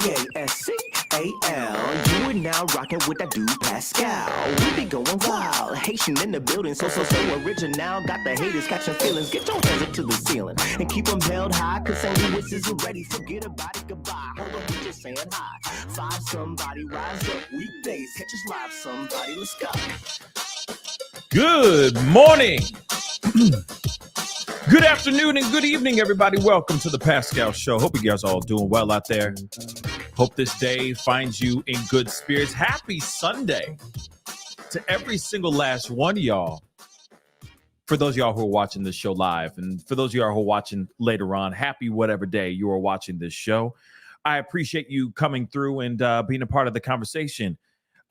Pascal. You are now rocking with that dude Pascal. We be going wild, Haitian in the building, so original. Got the haters catching feelings. Get your hands up to the ceiling and keep them held high. Cause St. Louis isn't ready. Forget about it, goodbye. Hold up, we just saying hi. Five somebody, rise up. Weekdays, catch us live. Somebody, let's go. Good morning. Good afternoon and good evening, everybody. Welcome to the Pascal Show. Hope you guys are all doing well out there. Hope this day finds you in good spirits. Happy Sunday to every single last one of y'all. For those of y'all who are watching this show live, and for those of y'all who are watching later on, happy whatever day you are watching this show. I appreciate you coming through and being a part of the conversation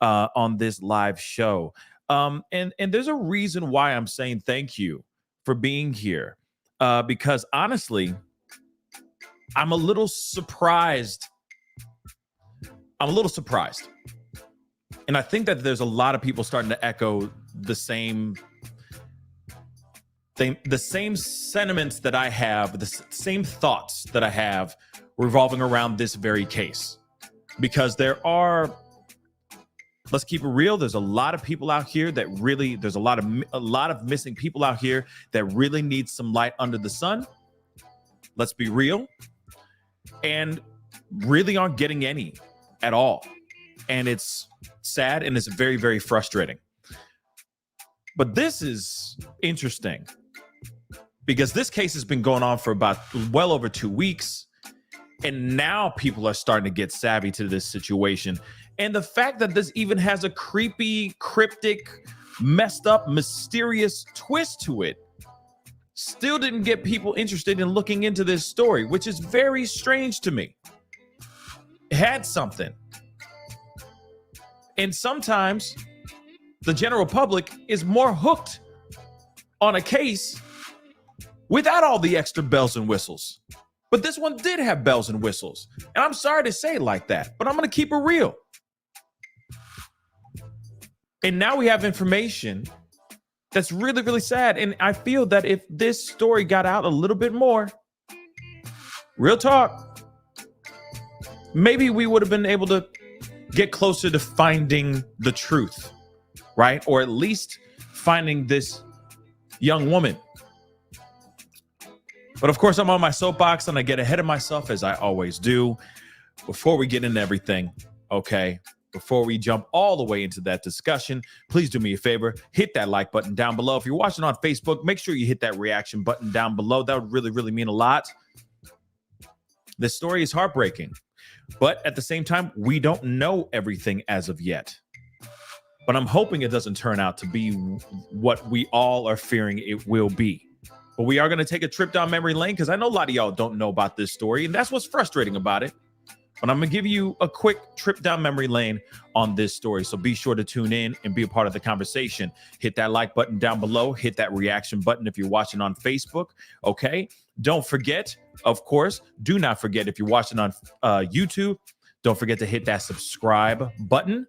on this live show. And there's a reason why I'm saying thank you for being here. Because honestly, I'm a little surprised. And I think that there's a lot of people starting to echo the same thing, the same sentiments that I have, the same thoughts that I have revolving around this very case. Because there are, let's keep it real, there's a lot of people out here that really, there's a lot of missing people out here that really need some light under the sun. Let's be real. And really aren't getting any at all. And it's sad and it's very, very frustrating. But this is interesting because this case has been going on for about well over 2 weeks. And now people are starting to get savvy to this situation. And the fact that this even has a creepy, cryptic, messed up, mysterious twist to it still didn't get people interested in looking into this story, which is very strange to me. It had something. And sometimes the general public is more hooked on a case without all the extra bells and whistles. But this one did have bells and whistles. And I'm sorry to say it like that, but I'm going to keep it real. And now we have information that's really, really sad. And I feel that if this story got out a little bit more, real talk, maybe we would have been able to get closer to finding the truth, right? Or at least finding this young woman. But of course, I'm on my soapbox and I get ahead of myself as I always do. Before we get into everything, okay? Before we jump all the way into that discussion, please do me a favor, hit that like button down below. If you're watching on Facebook, make sure you hit that reaction button down below. That would really, really mean a lot. This story is heartbreaking, but at the same time, we don't know everything as of yet. But I'm hoping it doesn't turn out to be what we all are fearing it will be. But we are going to take a trip down memory lane because I know a lot of y'all don't know about this story, and that's what's frustrating about it. But I'm going to give you a quick trip down memory lane on this story. So be sure to tune in and be a part of the conversation. Hit that like button down below. Hit that reaction button if you're watching on Facebook. Okay. Don't forget, of course, do not forget if you're watching on YouTube, don't forget to hit that subscribe button.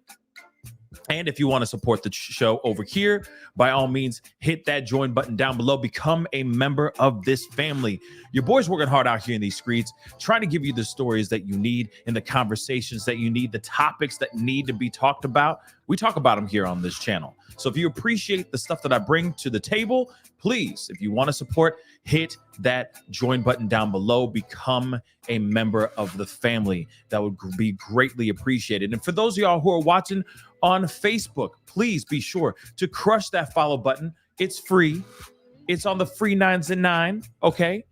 And if you want to support the show over here, by all means, hit that join button down below. Become a member of this family. Your boy's working hard out here in these streets, trying to give you the stories that you need and the conversations that you need, the topics that need to be talked about. We talk about them here on this channel. So if you appreciate the stuff that I bring to the table, please, if you want to support, hit that join button down below. Become a member of the family. That would be greatly appreciated. And for those of y'all who are watching on Facebook, please be sure to crush that follow button. It's free. It's on the free 9s, okay?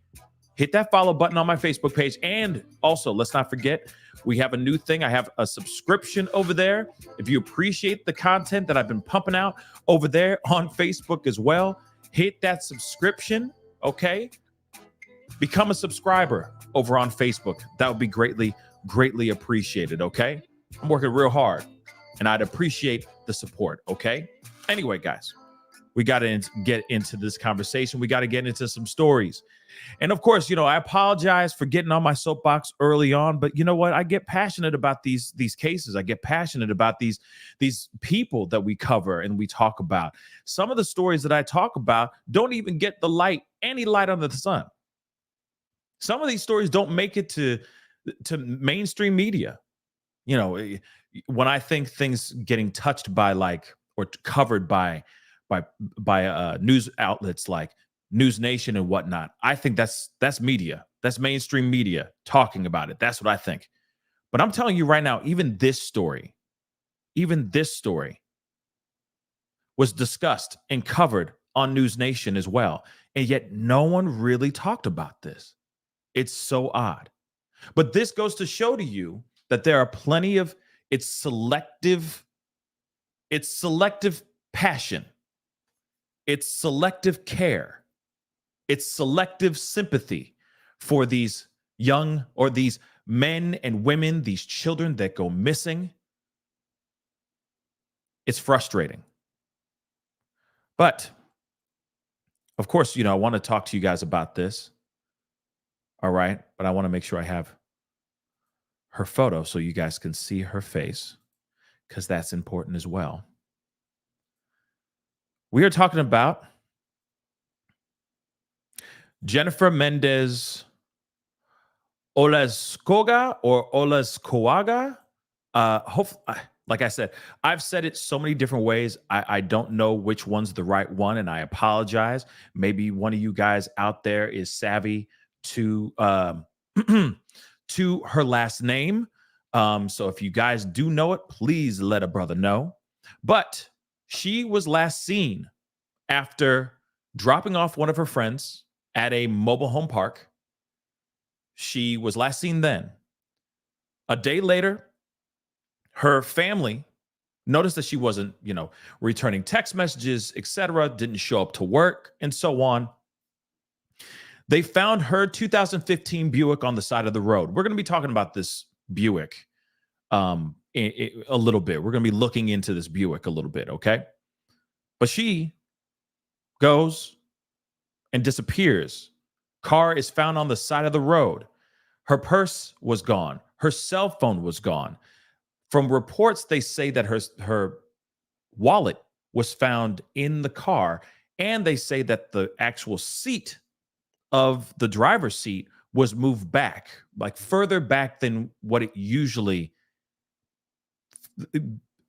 Hit that follow button on my Facebook page. And also, let's not forget, we have a new thing. I have a subscription over there. If you appreciate the content that I've been pumping out over there on Facebook as well, hit that subscription, okay? Become a subscriber over on Facebook. That would be greatly, greatly appreciated, okay? I'm working real hard, and I'd appreciate the support, okay? Anyway, guys, we got to get into this conversation. We got to get into some stories. And of course, you know, I apologize for getting on my soapbox early on, but you know what? I get passionate about these cases. I get passionate about these people that we cover and we talk about. Some of the stories that I talk about don't even get any light under the sun. Some of these stories don't make it to to mainstream media. You know, when I think things getting touched by like or covered by news outlets like News Nation and whatnot, I think that's media. That's mainstream media talking about it. That's what I think. But I'm telling you right now, even this story was discussed and covered on News Nation as well. And yet no one really talked about this. It's so odd. But this goes to show to you that there are plenty of it's selective passion. It's selective care. It's selective sympathy for these young or these men and women, these children that go missing. It's frustrating. But of course, I want to talk to you guys about this. All right. But I want to make sure I have her photo so you guys can see her face, because that's important as well. We are talking about Jennifer Mendez Olascoaga or Olascoaga. Like I said, I've said it so many different ways. I don't know which one's the right one, and I apologize. Maybe one of you guys out there is savvy to to her last name. So if you guys do know it, please let a brother know. But she was last seen after dropping off one of her friends at a mobile home park. She was last seen then. A day later, her family noticed that she wasn't, returning text messages, etc., didn't show up to work, and so on. They found her 2015 Buick on the side of the road. We're going to be talking about this Buick a little bit. We're going to be looking into this Buick a little bit, okay? But she goes and disappears. Car is found on the side of the road. Her purse was gone. Her cell phone was gone. From reports, they say that her wallet was found in the car, and they say that the actual seat of the driver's seat was moved back, like further back than what it usually.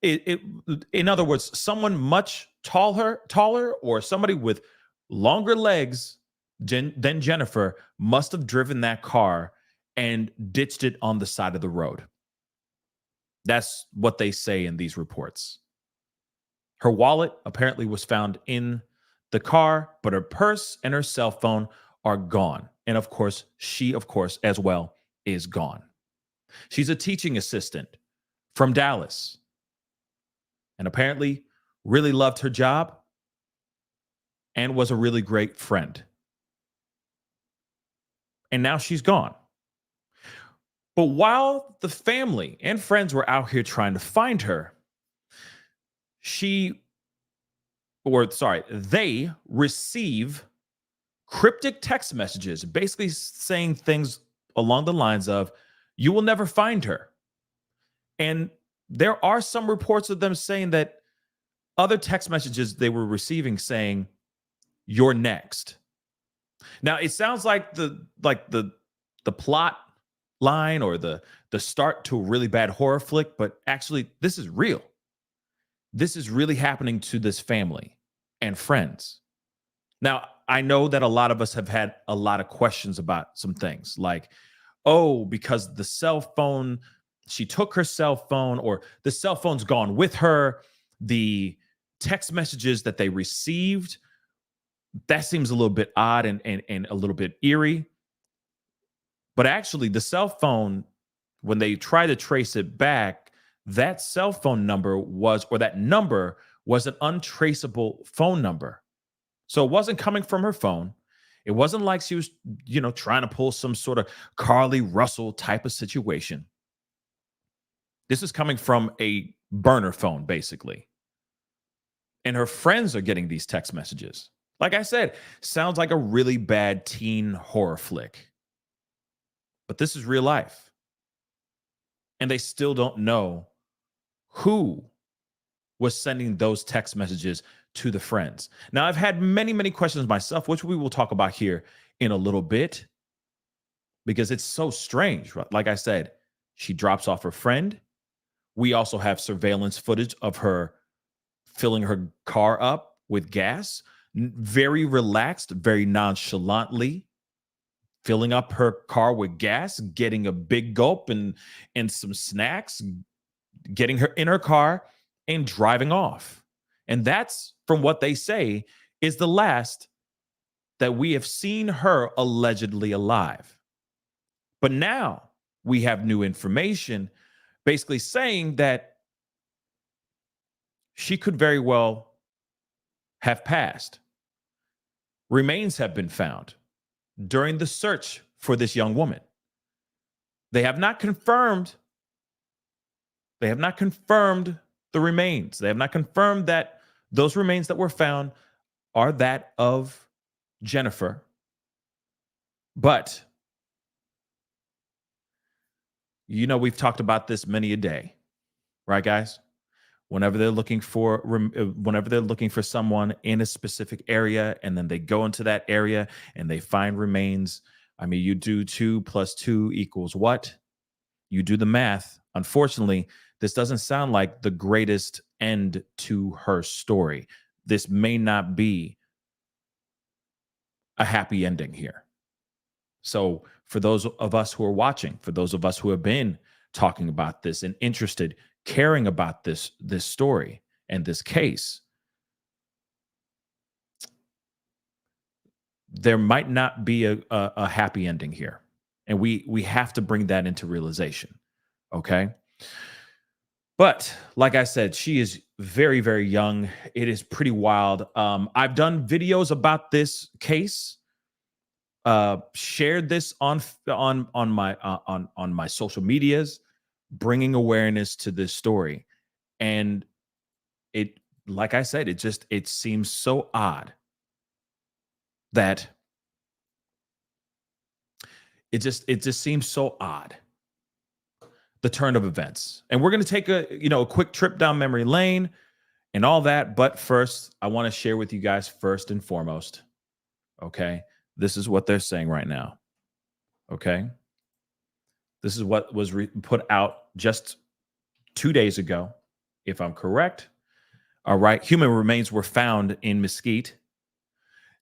In other words, someone much taller, or somebody with longer legs than Jennifer must have driven that car and ditched it on the side of the road. That's what they say in these reports. Her wallet apparently was found in the car, but her purse and her cell phone are gone. And of course, she, as well, is gone. She's a teaching assistant from Dallas and apparently really loved her job and was a really great friend. And now she's gone. But while the family and friends were out here trying to find her, they receive cryptic text messages, basically saying things along the lines of, "You will never find her." And there are some reports of them saying that other text messages they were receiving saying, "You're next." Now, it sounds like the plot line or the start to a really bad horror flick, but actually this is real. This is really happening to this family and friends. Now, I know that a lot of us have had a lot of questions about some things like, oh, because the cell phone, she took her cell phone, or the cell phone's gone with her, the text messages that they received, that seems a little bit odd and a little bit eerie. But actually, the cell phone, when they try to trace it back, that cell phone number was an untraceable phone number. So it wasn't coming from her phone. It wasn't like she was, trying to pull some sort of Carly Russell type of situation. This is coming from a burner phone, basically. And her friends are getting these text messages. Like I said, sounds like a really bad teen horror flick. But this is real life. And they still don't know who was sending those text messages to the friends. Now, I've had many, many questions myself, which we will talk about here in a little bit. because it's so strange. Right? Like I said, she drops off her friend. We also have surveillance footage of her filling her car up with gas, very relaxed, very nonchalantly filling up her car with gas, getting a big gulp and some snacks, getting her in her car and driving off. And that's, from what they say, is the last that we have seen her allegedly alive. But now we have new information basically saying that she could very well have passed. Remains have been found during the search for this young woman. They have not confirmed the remains. They have not confirmed that those remains that were found are that of Jennifer. But we've talked about this many a day, right, guys? Whenever they're looking for someone in a specific area, and then they go into that area and they find remains, I mean, you do 2 + 2 = what? You do the math. Unfortunately, this doesn't sound like the greatest end to her story. This may not be a happy ending here. So for those of us who are watching, for those of us who have been talking about this and interested, caring about this story and this case, there might not be a happy ending here. And we have to bring that into realization. Okay. But like I said, she is very, very young. It is pretty wild. I've done videos about this case, shared this on my social medias, bringing awareness to this story. And it, like I said, it seems so odd that it just seems so odd, the turn of events. And we're going to take a quick trip down memory lane and all that. But first, I want to share with you guys first and foremost. Okay. This is what they're saying right now. Okay. This is what was put out just 2 days ago, if I'm correct. All right. Human remains were found in Mesquite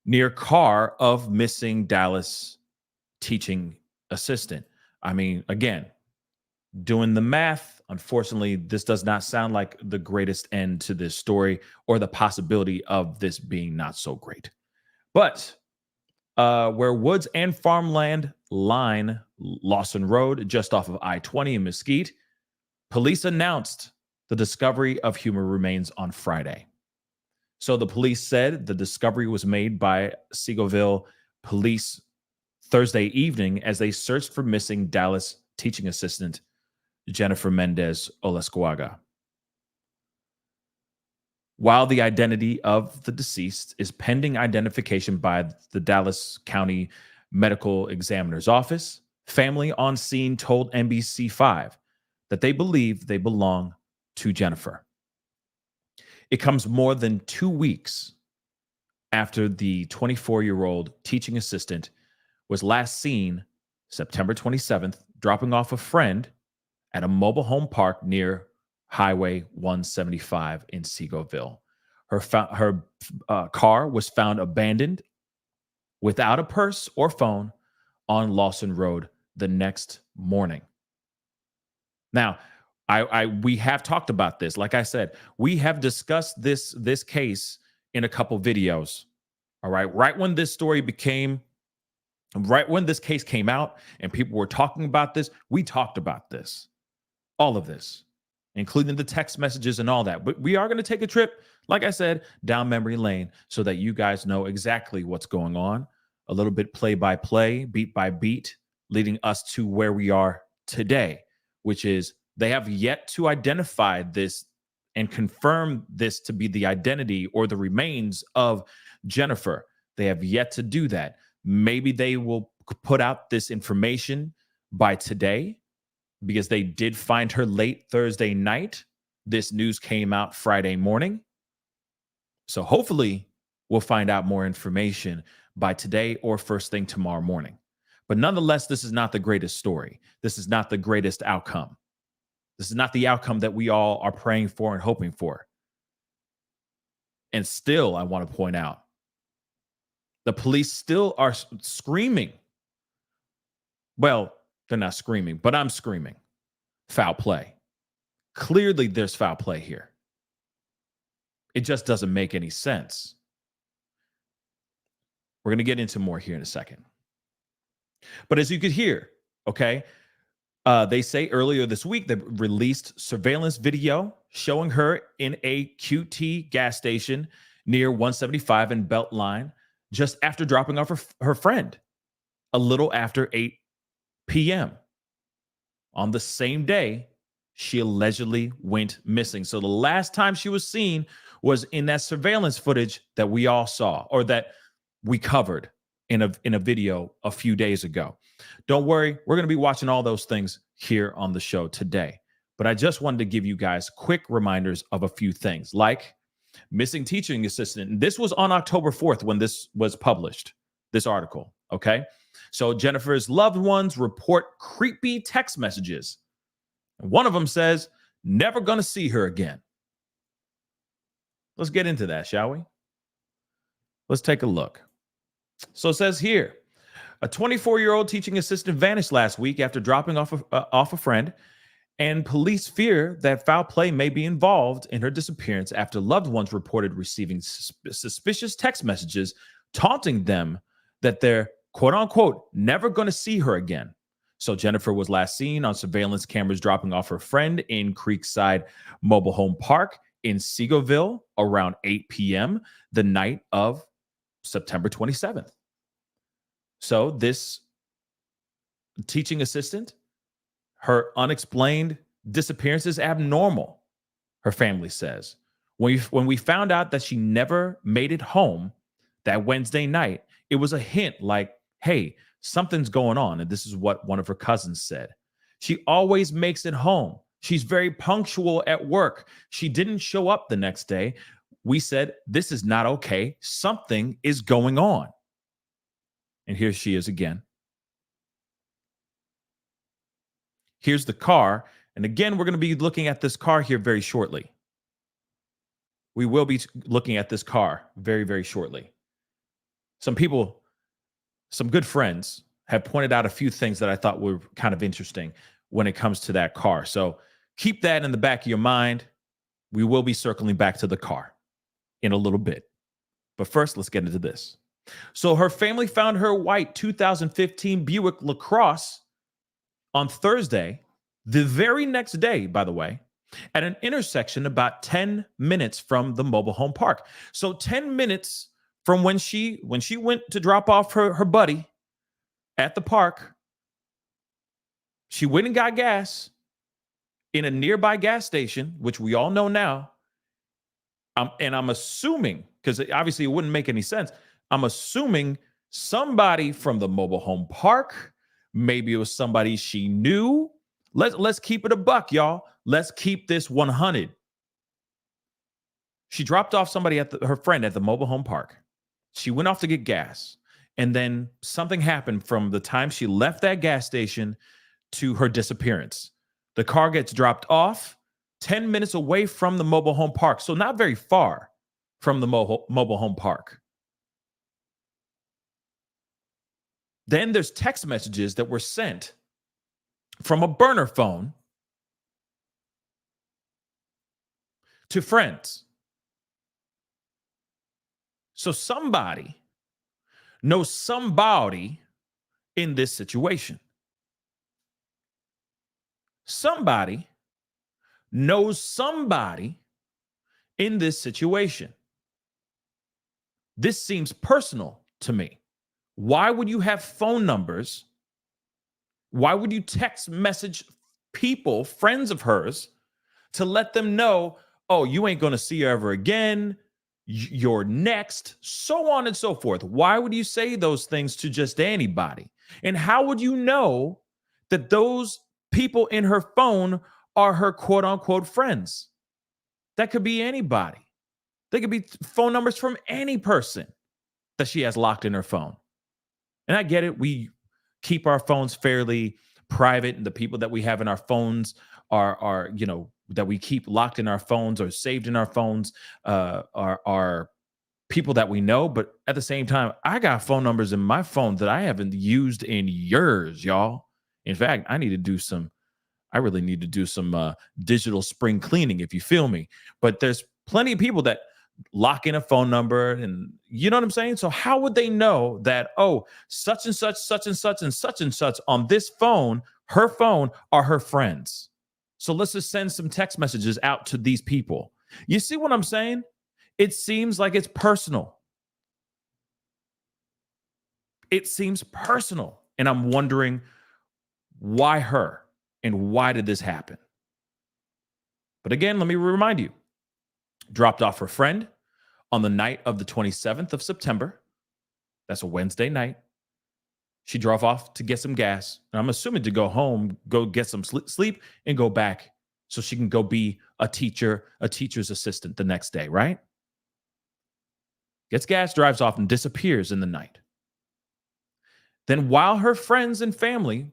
near car of missing Dallas teaching assistant. I mean, again, doing the math, unfortunately, this does not sound like the greatest end to this story or the possibility of this being not so great. But where woods and farmland line Lawson Road, just off of I-20 in Mesquite, police announced the discovery of human remains on Friday. So the police said the discovery was made by Seagoville Police Thursday evening as they searched for missing Dallas teaching assistant Jennifer Mendez Olascoaga. While the identity of the deceased is pending identification by the Dallas County Medical Examiner's Office, family on scene told NBC5 that they believe they belong to Jennifer. It comes more than 2 weeks after the 24-year-old teaching assistant was last seen September 27th, dropping off a friend at a mobile home park near Highway 175 in Seagoville. Her car was found abandoned without a purse or phone on Lawson Road the next morning. Now, we have talked about this. Like I said, we have discussed this case in a couple videos. All right. Right when this case came out and people were talking about this, we talked about this. All of this, including the text messages and all that. But we are going to take a trip, like I said, down memory lane so that you guys know exactly what's going on. A little bit play by play, beat by beat, leading us to where we are today, which is they have yet to identify this and confirm this to be the identity or the remains of Jennifer. They have yet to do that. Maybe they will put out this information by today, because they did find her late Thursday night. This news came out Friday morning. So hopefully we'll find out more information by today or first thing tomorrow morning. But nonetheless, this is not the greatest story. This is not the greatest outcome. This is not the outcome that we all are praying for and hoping for. And still, I want to point out, the police still are screaming. Well, they're not screaming, but I'm screaming. Foul play. Clearly, there's foul play here. It just doesn't make any sense. We're going to get into more here in a second. But as you could hear, okay, they say earlier this week they released surveillance video showing her in a QT gas station near 175 and Beltline just after dropping off her friend a little after 8 p.m. on the same day she allegedly went missing. So the last time she was seen was in that surveillance footage that we all saw, or that we covered in a video a few days ago. Don't worry, we're going to be watching all those things here on the show today. But I just wanted to give you guys quick reminders of a few things, like missing teaching assistant. And this was on October 4th when this was published, this article, okay? So Jennifer's loved ones report creepy text messages. And one of them says, never going to see her again. Let's get into that, shall we? Let's take a look. So it says here, a 24-year-old teaching assistant vanished last week after dropping off a friend, and police fear that foul play may be involved in her disappearance after loved ones reported receiving suspicious text messages taunting them that they're, quote unquote, never going to see her again. So Jennifer was last seen on surveillance cameras dropping off her friend in Creekside Mobile Home Park in Seagoville around 8 p.m. the night of September 27th. So this teaching assistant, her unexplained disappearance is abnormal, her family says. When we found out that she never made it home that Wednesday night, it was a hint like, hey, something's going on. And this is what one of her cousins said. She always makes it home. She's very punctual at work. She didn't show up the next day. We said, this is not okay. Something is going on. And here she is again. Here's the car. And again, we're going to be looking at this car here very shortly. We will be looking at this car very, very shortly. Some people, some good friends have pointed out a few things that I thought were kind of interesting when it comes to that car. So keep that in the back of your mind. We will be circling back to the car in a little bit. But first, let's get into this. So her family found her white 2015 Buick LaCrosse on Thursday, the very next day, by the way, at an intersection about 10 minutes from the mobile home park. So 10 minutes from when she went to drop off her buddy at the park, she went and got gas in a nearby gas station, which we all know now. And I'm assuming, because obviously it wouldn't make any sense, I'm assuming somebody from the mobile home park, maybe it was somebody she knew. Let's keep it a buck, y'all. Let's keep this 100. She dropped off somebody her friend at the mobile home park. She went off to get gas. And then something happened from the time she left that gas station to her disappearance. The car gets dropped off 10 minutes away from the mobile home park. So not very far from the mobile home park. Then there's text messages that were sent from a burner phone to friends. So somebody knows somebody in this situation. Somebody knows somebody in this situation. This seems personal to me. Why would you have phone numbers? Why would you text message people, friends of hers, to let them know, oh, you ain't going to see her ever again, you're next, so on and so forth? Why would you say those things to just anybody? And how would you know that those people in her phone are her quote unquote friends? That could be anybody. They could be phone numbers from any person that she has locked in her phone. And I get it. We keep our phones fairly private, and the people that we have in our phones are that we keep locked in our phones or saved in our phones are people that we know. But at the same time, I got phone numbers in my phone that I haven't used in years, y'all. In fact, I really need to do some digital spring cleaning, if you feel me. But there's plenty of people that lock in a phone number, and you know what I'm saying? So how would they know that, oh, such and such, such and such, and such and such on this phone, her phone, are her friends? So let's just send some text messages out to these people. You see what I'm saying? It seems like it's personal. It seems personal. And I'm wondering, why her? And why did this happen? But again, let me remind you, dropped off her friend on the night of the 27th of September. That's a Wednesday night. She drove off to get some gas. And I'm assuming to go home, go get some sleep, and go back so she can go be a teacher's assistant the next day, right? Gets gas, drives off, and disappears in the night. Then while her friends and family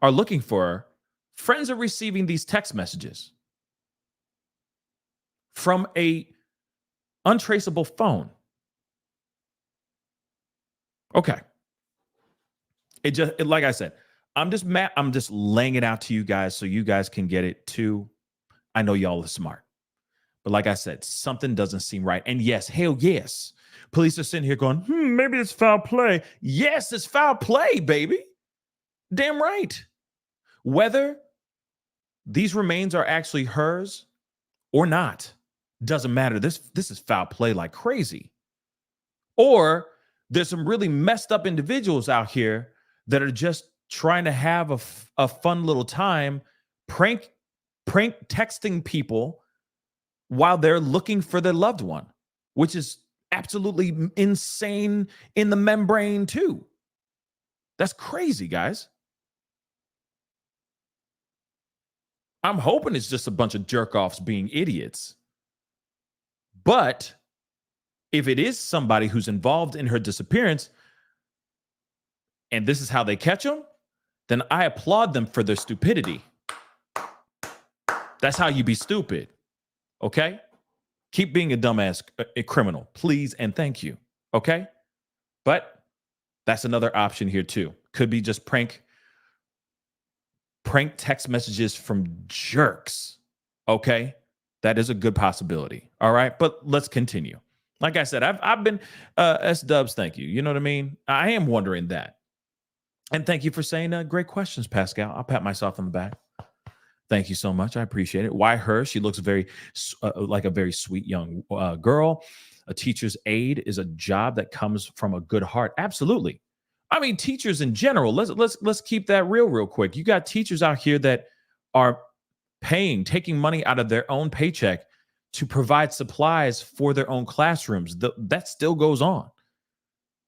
are looking for her, friends are receiving these text messages from a untraceable phone. Okay. Like I said, I'm just laying it out to you guys so you guys can get it too. I know y'all are smart. But like I said, something doesn't seem right. And yes, hell yes. Police are sitting here going, maybe it's foul play. Yes, it's foul play, baby. Damn right. Whether these remains are actually hers or not, doesn't matter. This is foul play like crazy. Or there's some really messed up individuals out here that are just trying to have a fun little time prank texting people while they're looking for their loved one, which is absolutely insane in the membrane too. That's crazy, guys. I'm hoping it's just a bunch of jerk-offs being idiots. But if it is somebody who's involved in her disappearance, and this is how they catch them, then I applaud them for their stupidity. That's how you be stupid, okay? Keep being a dumbass a criminal, please and thank you, okay? But that's another option here too. Could be just prank text messages from jerks, okay? That is a good possibility, all right? But let's continue. Like I said, I've been, S-dubs, thank you. You know what I mean? I am wondering that. And thank you for saying great questions, Pascal. I'll pat myself on the back. Thank you so much. I appreciate it. Why her? She looks very like a very sweet young girl. A teacher's aide is a job that comes from a good heart. Absolutely. I mean, teachers in general. Let's keep that real quick. You got teachers out here that are taking money out of their own paycheck to provide supplies for their own classrooms. That still goes on.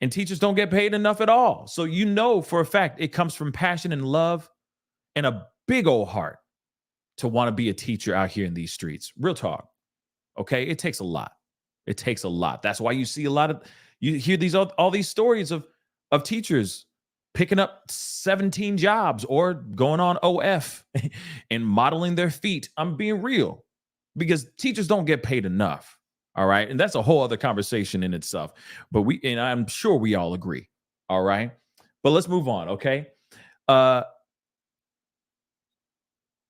And teachers don't get paid enough at all. So you know for a fact it comes from passion and love and a big old heart to want to be a teacher out here in these streets. Real talk. Okay? It takes a lot. It takes a lot. That's why you see you hear all these stories of teachers picking up 17 jobs or going on OF and modeling their feet. I'm being real because teachers don't get paid enough. All right. And that's a whole other conversation in itself. But I'm sure we all agree. All right. But let's move on. Okay.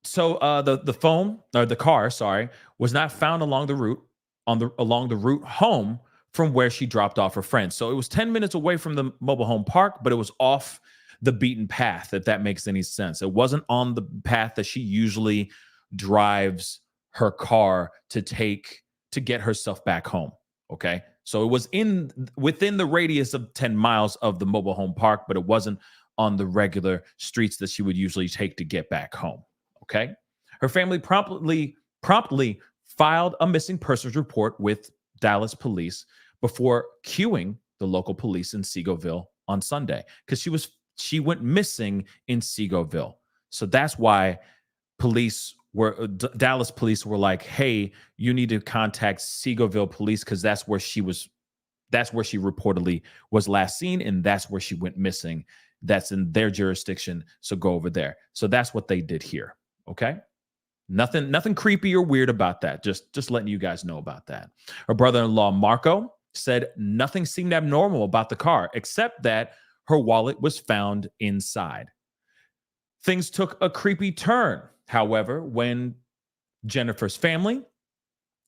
So the phone or the car, was not found along the route home from where she dropped off her friend. So it was 10 minutes away from the mobile home park, but it was off the beaten path, if that makes any sense. It wasn't on the path that she usually drives her car to get herself back home. Okay. So it was within the radius of 10 miles of the mobile home park, but it wasn't on the regular streets that she would usually take to get back home. Okay. Her family promptly filed a missing persons report with Dallas police before queuing the local police in Seagoville on Sunday because she went missing in Seagoville. So that's why Dallas police were like, hey, you need to contact Seagoville police because that's where she was That's where she reportedly was last seen, and that's where she went missing. That's in their jurisdiction, so go over there. So that's what they did here, okay? Nothing creepy or weird about that. Just letting you guys know about that. Her brother-in-law, Marco, said nothing seemed abnormal about the car, except that her wallet was found inside. Things took a creepy turn, however, when Jennifer's family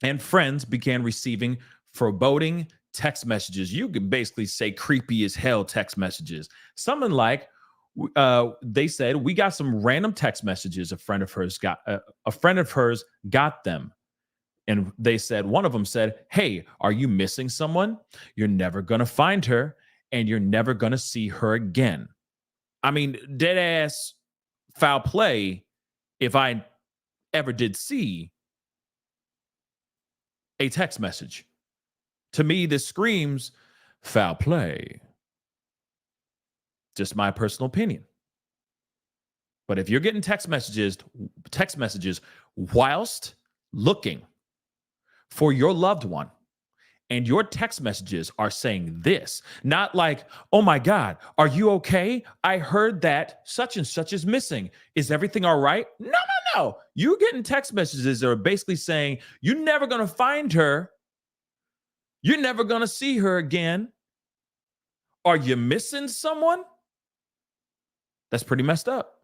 and friends began receiving foreboding text messages. You can basically say creepy as hell text messages. Something like, they said, we got some random text messages. A friend of hers got them. And they said, one of them said, hey, are you missing someone? You're never going to find her, and you're never going to see her again. I mean, dead ass foul play if I ever did see a text message. To me, this screams foul play. Just my personal opinion. But if you're getting text messages whilst looking for your loved one, and your text messages are saying this, not like, oh my God, are you okay? I heard that such and such is missing. Is everything all right? No. You're getting text messages that are basically saying, you're never going to find her. You're never going to see her again. Are you missing someone? That's pretty messed up.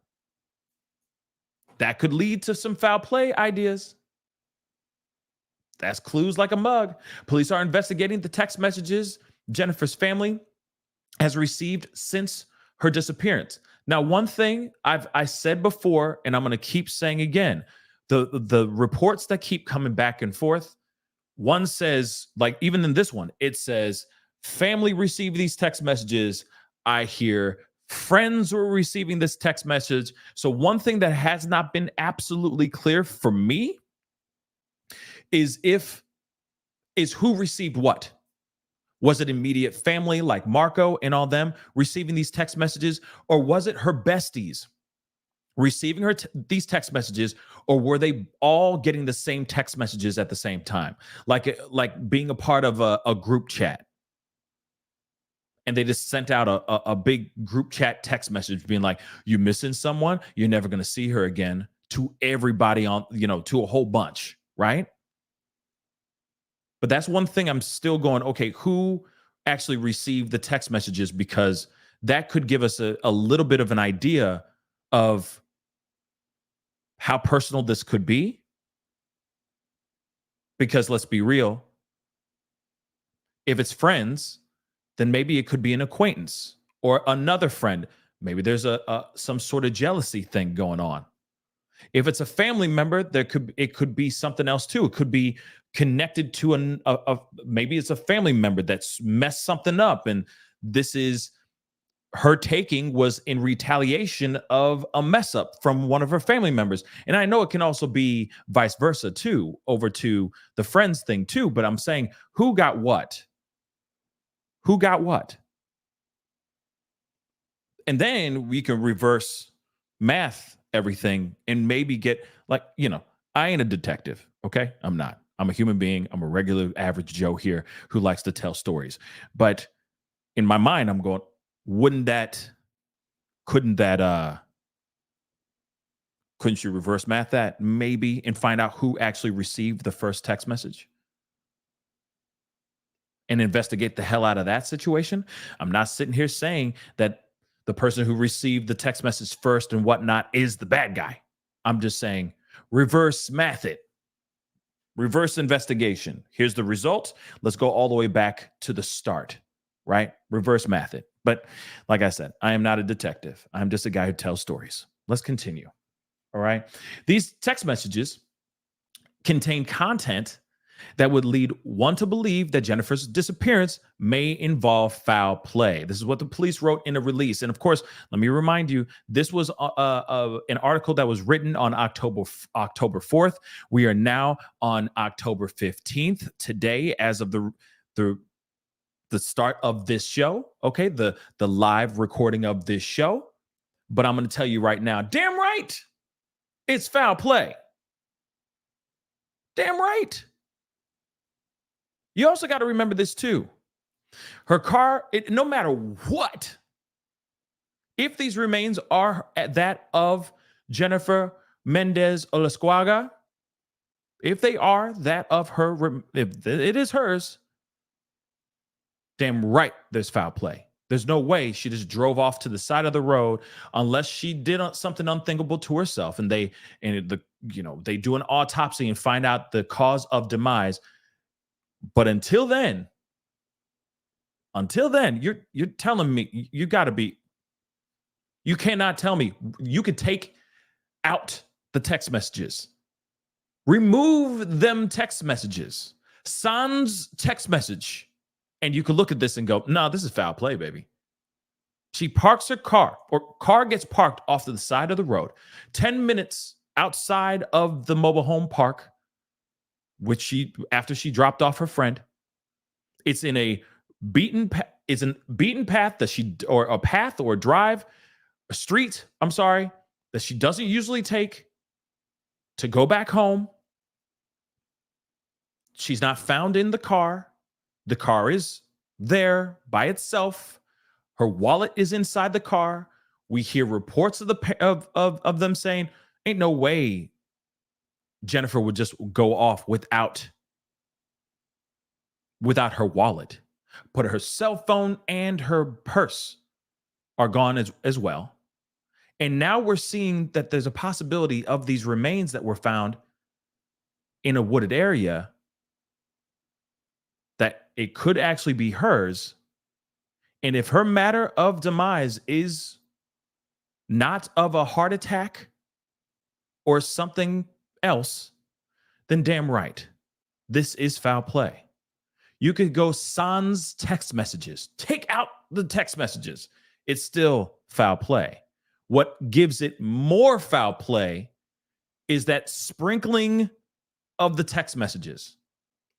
That could lead to some foul play ideas. That's clues like a mug. Police are investigating the text messages Jennifer's family has received since her disappearance. Now, one thing I said before, and I'm going to keep saying again, the reports that keep coming back and forth, one says, like even in this one, it says family received these text messages. I hear friends were receiving this text message. So one thing that has not been absolutely clear for me is who received what. Was it immediate family like Marco and all them receiving these text messages, or was it her besties receiving these text messages, or were they all getting the same text messages at the same time, like being a part of a group chat, and they just sent out a big group chat text message being like, "You missing someone? You're never going to see her again," to everybody on, to a whole bunch, right? But that's one thing I'm still going, okay, who actually received the text messages? Because that could give us a little bit of an idea of how personal this could be. Because let's be real, if it's friends, then maybe it could be an acquaintance or another friend. Maybe there's some sort of jealousy thing going on. If it's a family member, it could be something else too. It could be connected to maybe it's a family member that's messed something up, and this is her taking was in retaliation of a mess up from one of her family members. And I know it can also be vice versa too, over to the friends thing too. But I'm saying, who got what? Who got what? And then we can reverse math everything and maybe get I ain't a detective. Okay. I'm not. I'm a human being. I'm a regular average Joe here who likes to tell stories. But in my mind, I'm going, couldn't you reverse math that maybe and find out who actually received the first text message and investigate the hell out of that situation? I'm not sitting here saying that the person who received the text message first and whatnot is the bad guy. I'm just saying reverse math it. Reverse investigation. Here's the result. Let's go all the way back to the start, right? Reverse math it. But like I said, I am not a detective. I'm just a guy who tells stories. Let's continue. All right. These text messages contain content that would lead one to believe that Jennifer's disappearance may involve foul play. This is what the police wrote in a release. And of course, let me remind you, this was an article that was written on October 4th. We are now on October 15th today, as of the start of this show. Okay, the live recording of this show. But I'm going to tell you right now, damn right, it's foul play. Damn right. You also got to remember this too. Her car, no matter what, if these remains are at that of Jennifer Mendez Olascoaga, if they are that of her, if it is hers, damn right there's foul play. There's no way she just drove off to the side of the road unless she did something unthinkable to herself, and they do an autopsy and find out the cause of demise. But until then, you're telling me you cannot tell me you could take out the text messages, remove them text messages, sans text message, and you could look at this and go, no, this is foul play, baby. She parks her car, or car gets parked off to the side of the road, 10 minutes outside of the mobile home park, after she dropped off her friend. It's in a beaten path a street, that she doesn't usually take to go back home. She's not found in the car. The car is there by itself. Her wallet is inside the car. We hear reports of them saying, ain't no way Jennifer would just go off without her wallet. But her cell phone and her purse are gone as well. And now we're seeing that there's a possibility of these remains that were found in a wooded area, that it could actually be hers. And if her matter of demise is not of a heart attack or something else, then damn right, this is foul play. You could go sans text messages. Take out the text messages. It's still foul play. What gives it more foul play is that sprinkling of the text messages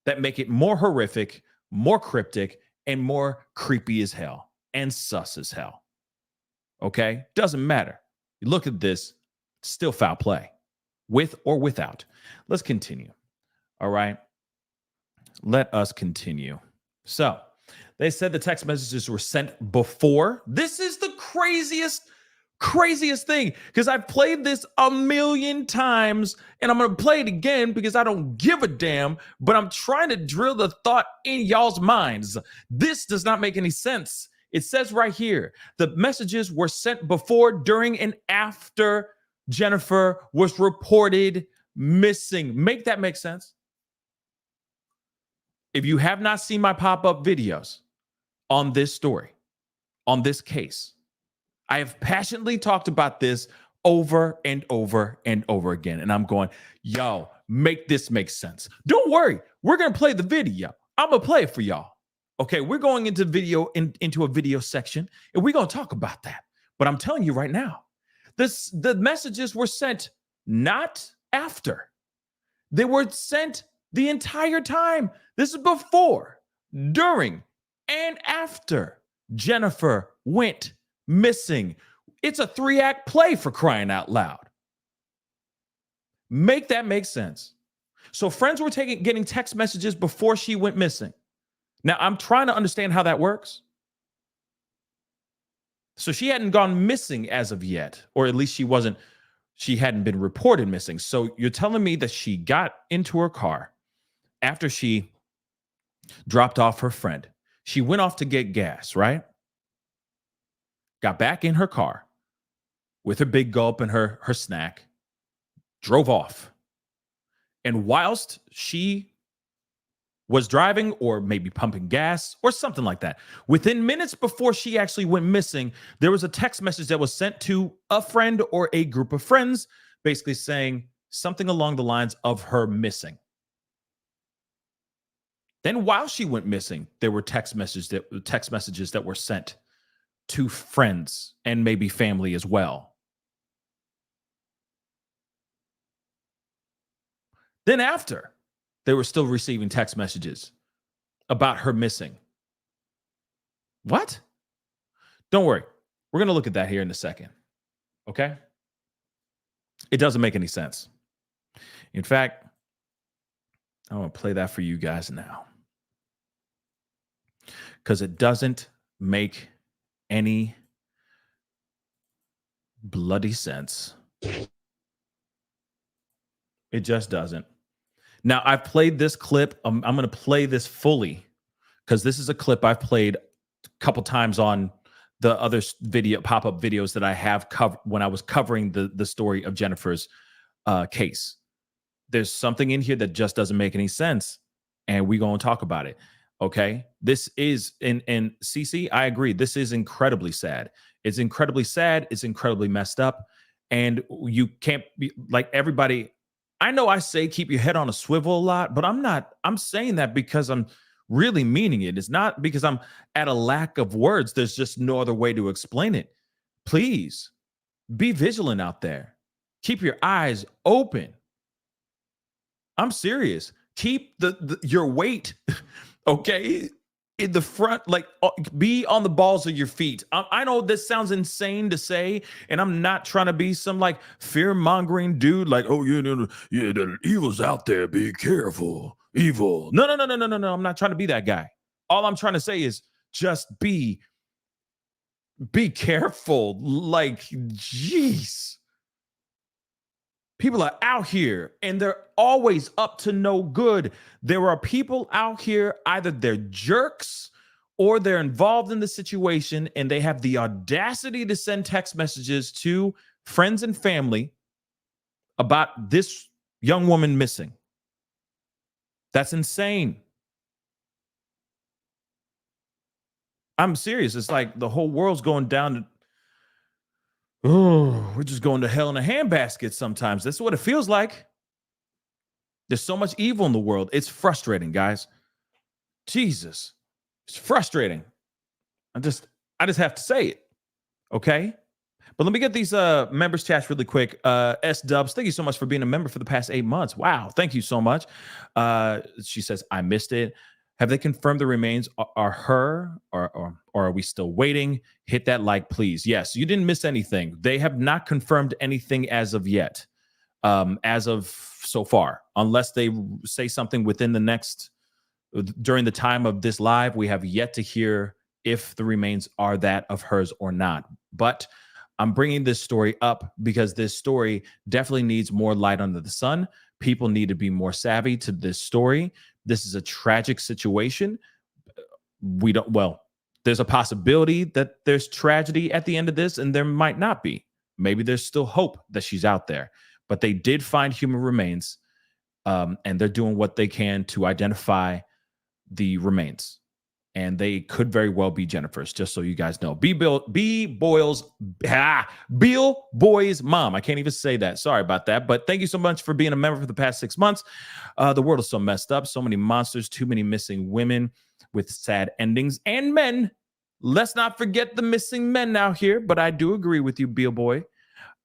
that make it more horrific, more cryptic, and more creepy as hell and sus as hell. Okay? Doesn't matter. You look at this, still foul play, with or without. Let's continue. All right? Let us continue. So, they said the text messages were sent before. This is the craziest thing, because I've played this a million times, and I'm going to play it again because I don't give a damn, but I'm trying to drill the thought in y'all's minds. This does not make any sense. It says right here, the messages were sent before, during, and after Jennifer was reported missing. Make that make sense? If you have not seen my pop-up videos on this story, on this case, I have passionately talked about this over and over and over again. And I'm going, yo, make this make sense. Don't worry. We're going to play the video. I'm going to play it for y'all. Okay, we're going into into a video section, and we're going to talk about that. But I'm telling you right now, the messages were sent not after. They were sent the entire time. This is before, during, and after Jennifer went missing. It's a 3-act play, for crying out loud. Make that make sense. So friends were getting text messages before she went missing. Now, I'm trying to understand how that works. So she hadn't gone missing as of yet, or at least she hadn't been reported missing. So you're telling me that she got into her car after she dropped off her friend. She went off to get gas, right? Got back in her car with her big gulp and her snack, drove off. And whilst she was driving, or maybe pumping gas or something like that, within minutes before she actually went missing, there was a text message that was sent to a friend or a group of friends, basically saying something along the lines of her missing. Then while she went missing, there were text messages that were sent to friends and maybe family as well. Then after, they were still receiving text messages about her missing. What? Don't worry. We're going to look at that here in a second. Okay? It doesn't make any sense. In fact, I'm going to play that for you guys now. because it doesn't make any bloody sense. It just doesn't. Now, I've played this clip. I'm going to play this fully because this is a clip I've played a couple times on the other video pop-up videos that I have covered when I was covering the story of Jennifer's case. There's something in here that just doesn't make any sense, and we're going to talk about it. Okay, this is and CC, I agree. This is incredibly sad. It's incredibly sad. It's incredibly messed up, and you can't be like everybody. I know I say keep your head on a swivel a lot, but I'm not. I'm saying that because I'm really meaning it. It's not because I'm at a lack of words. There's just no other way to explain it. Please be vigilant out there. Keep your eyes open. I'm serious. Keep your weight, okay, in the front. Like, be on the balls of your feet. I know this sounds insane to say, and I'm not trying to be some like fear mongering dude. Like, oh yeah, the evil's out there. Be careful, evil. No. I'm not trying to be that guy. All I'm trying to say is just be careful. Like, jeez. People are out here and they're always up to no good. There are people out here, either they're jerks or they're involved in the situation and they have the audacity to send text messages to friends and family about this young woman missing. That's insane. I'm serious. It's like the whole world's going down to, oh, we're just going to hell in a handbasket sometimes. That's what it feels like. There's so much evil in the world. It's frustrating, guys. Jesus. It's frustrating. I just have to say it. Okay? But let me get these members chats really quick. S Dubs, thank you so much for being a member for the past 8 months. Wow, thank you so much. She says, I missed it. Have they confirmed the remains are her or are we still waiting? Hit that like, please. Yes, you didn't miss anything. They have not confirmed anything as of yet, as of so far, unless they say something within the next, during the time of this live, we have yet to hear if the remains are that of hers or not. But I'm bringing this story up because this story definitely needs more light under the sun. People need to be more savvy to this story. This is a tragic situation. There's a possibility that there's tragedy at the end of this, and there might not be. Maybe there's still hope that she's out there. But they did find human remains, and they're doing what they can to identify the remains. And they could very well be Jennifer's, just so you guys know. Bill Boy's mom. I can't even say that. Sorry about that. But thank you so much for being a member for the past 6 months. The world is so messed up. So many monsters, too many missing women with sad endings and men. Let's not forget the missing men out here. But I do agree with you, Bill Boy.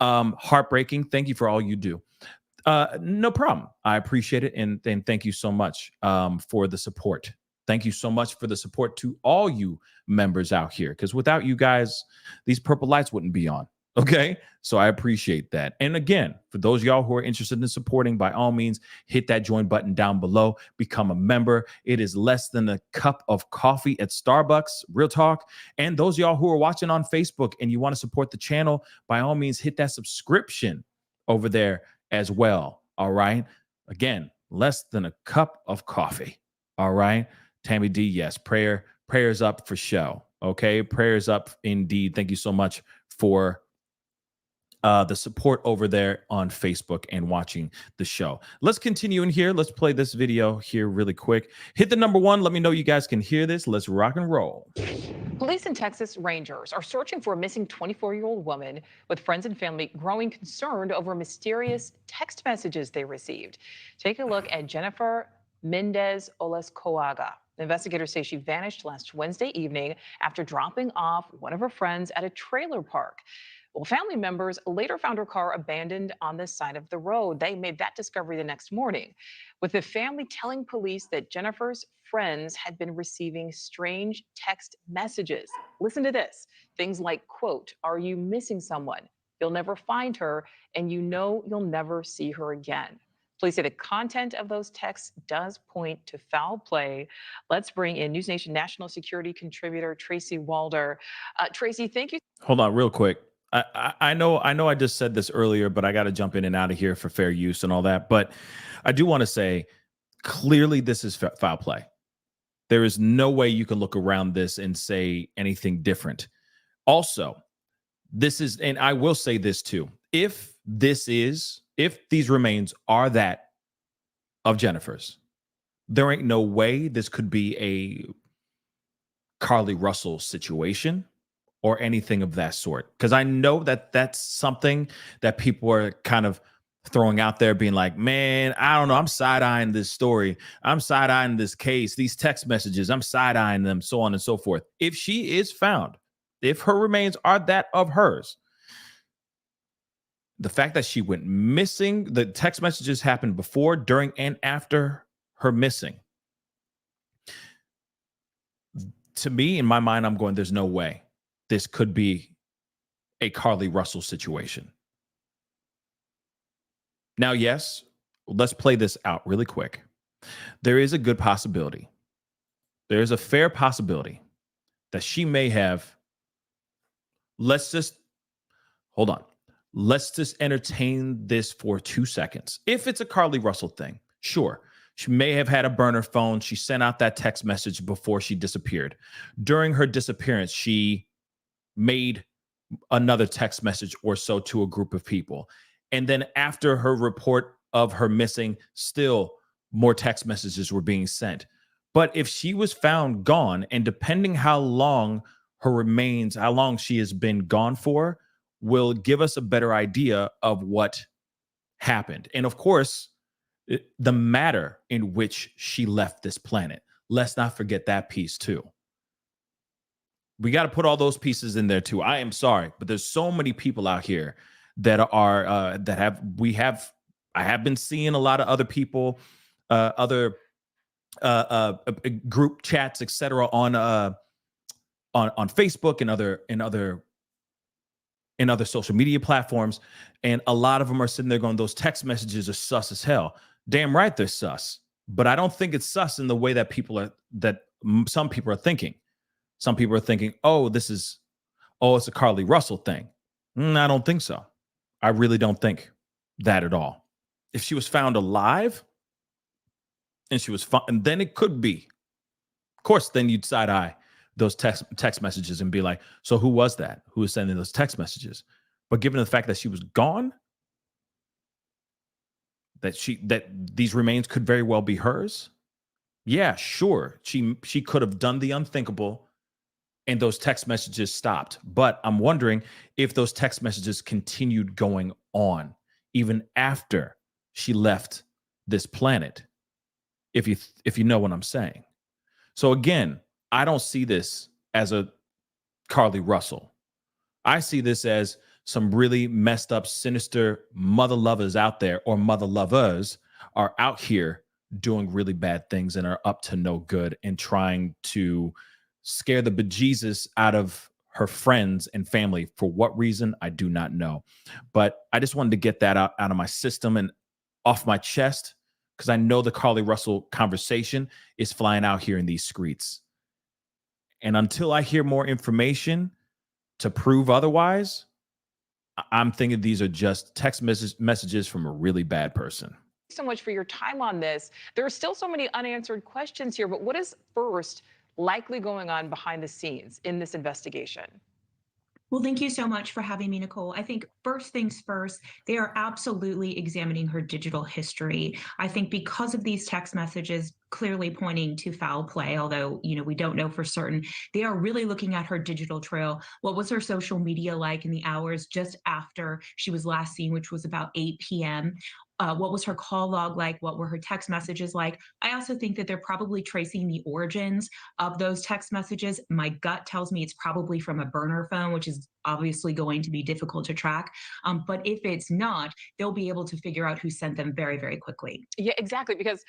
Heartbreaking. Thank you for all you do. No problem. I appreciate it. And thank you so much for the support. Thank you so much for the support to all you members out here, because without you guys, these purple lights wouldn't be on. Okay, so I appreciate that. And again, for those of y'all who are interested in supporting, by all means, hit that join button down below. Become a member. It is less than a cup of coffee at Starbucks. Real talk. And those of y'all who are watching on Facebook and you want to support the channel, by all means, hit that subscription over there as well. All right. Again, less than a cup of coffee. All right. Tammy D, yes, prayers up for show. Okay, prayers up indeed. Thank you so much for the support over there on Facebook and watching the show. Let's continue in here. Let's play this video here really quick. Hit the number 1. Let me know you guys can hear this. Let's rock and roll. Police and Texas Rangers are searching for a missing 24-year-old woman, with friends and family growing concerned over mysterious text messages they received. Take a look at Jennifer Mendez Olascoaga. Investigators say she vanished last Wednesday evening after dropping off one of her friends at a trailer park. Well, family members later found her car abandoned on the side of the road. They made that discovery the next morning, with the family telling police that Jennifer's friends had been receiving strange text messages. Listen to this. Things like, quote, "Are you missing someone? You'll never find her, and you know you'll never see her again." Police say the content of those texts does point to foul play. Let's bring in News Nation national security contributor Tracy Walder. Tracy, thank you. Hold on, real quick. I know I just said this earlier, but I got to jump in and out of here for fair use and all that. But I do want to say, clearly, this is foul play. There is no way you can look around this and say anything different. Also, this is, and I will say this too, if these remains are that of Jennifer's, there ain't no way this could be a Carlee Russell situation or anything of that sort. Because I know that that's something that people are kind of throwing out there, being like, man, I don't know, I'm side-eyeing this story. I'm side-eyeing this case, these text messages, I'm side-eyeing them, so on and so forth. If she is found, if her remains are that of hers, the fact that she went missing, the text messages happened before, during, and after her missing. To me, in my mind, I'm going, there's no way this could be a Carlee Russell situation. Now, yes, let's play this out really quick. There is a good possibility. There is a fair possibility that she may have, let's just entertain this for 2 seconds. If it's a Carlee Russell thing, sure. She may have had a burner phone. She sent out that text message before she disappeared. During her disappearance, she made another text message or so to a group of people. And then after her report of her missing, still more text messages were being sent. But if she was found gone, and depending how long she has been gone for, will give us a better idea of what happened. And of course, the matter in which she left this planet. Let's not forget that piece too. We got to put all those pieces in there too. I am sorry, but there's so many people out here that are I have been seeing a lot of other people, other group chats, etc. on Facebook and other social media platforms, and a lot of them are sitting there going, those text messages are sus as hell. Damn right they're sus, but I don't think it's sus in the way that some people are thinking. Some people are thinking, it's a Carlee Russell thing. I don't think so. I really don't think that at all. If she was found alive and she was found, then it could be. Of course, then you'd side eye those text messages and be like, so who was that? Who was sending those text messages? But given the fact that she was gone, that these remains could very well be hers. Yeah, sure. She could have done the unthinkable and those text messages stopped. But I'm wondering if those text messages continued going on even after she left this planet. If you know what I'm saying. So again, I don't see this as a Carlee Russell. I see this as some really messed up, sinister mother lovers out there, or mother lovers are out here doing really bad things and are up to no good and trying to scare the bejesus out of her friends and family. For what reason, I do not know. But I just wanted to get that out of my system and off my chest, because I know the Carlee Russell conversation is flying out here in these streets. And until I hear more information to prove otherwise, I'm thinking these are just text messages from a really bad person. So much for your time on this. There are still so many unanswered questions here, but what is first likely going on behind the scenes in this investigation? Well, thank you so much for having me, Nicole. I think first things first, they are absolutely examining her digital history. I think because of these text messages clearly pointing to foul play, although, we don't know for certain, they are really looking at her digital trail. What was her social media like in the hours just after she was last seen, which was about 8 p.m.? What was her call log like? What were her text messages like? I also think that they're probably tracing the origins of those text messages. My gut tells me it's probably from a burner phone, which is obviously going to be difficult to track. But if it's not, they'll be able to figure out who sent them very, very quickly. Yeah, exactly. Because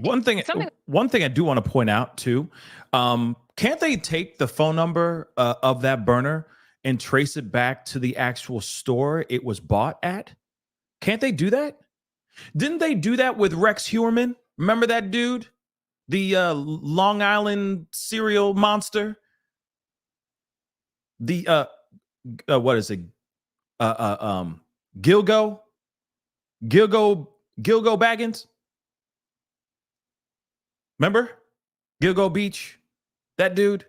one thing I do want to point out too, can't they take the phone number of that burner and trace it back to the actual store it was bought at? Can't they do that? Didn't they do that with Rex Heuermann? Remember that dude? The Long Island serial monster? The what is it? Gilgo Baggins. Remember Gilgo Beach? That dude.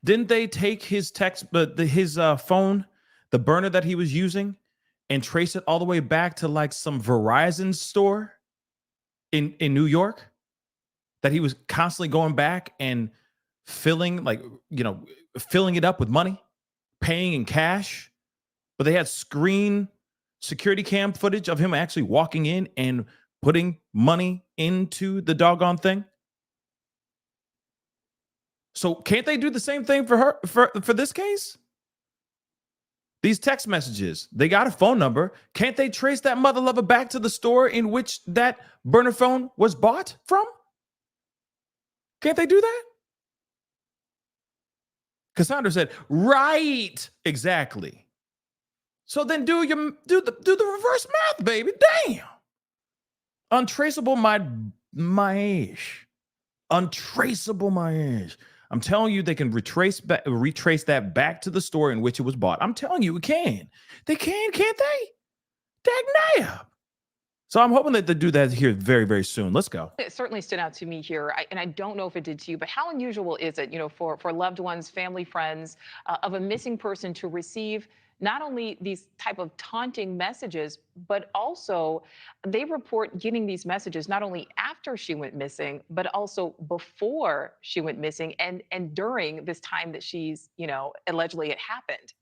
Didn't they take his text, his phone, the burner that he was using, and trace it all the way back to like some Verizon store in New York that he was constantly going back and filling, like, you know, filling it up with money, paying in cash? But they had security cam footage of him actually walking in and putting money into the doggone thing. So can't they do the same thing for her, for this case? These text messages, they got a phone number. Can't they trace that mother lover back to the store in which that burner phone was bought from? Can't they do that? Cassandra said, right, exactly. So then do the reverse math, baby. Damn. Untraceable my age. Untraceable my age. I'm telling you, they can retrace that back to the store in which it was bought. I'm telling you, it can. They can, can't they? Dag. So I'm hoping that they do that here very, very soon. Let's go. It certainly stood out to me here, and I don't know if it did to you, but how unusual is it, you know, for loved ones, family, friends of a missing person to receive not only these type of taunting messages, but also they report getting these messages not only after she went missing, but also before she went missing and during this time that she's, you know, allegedly it happened.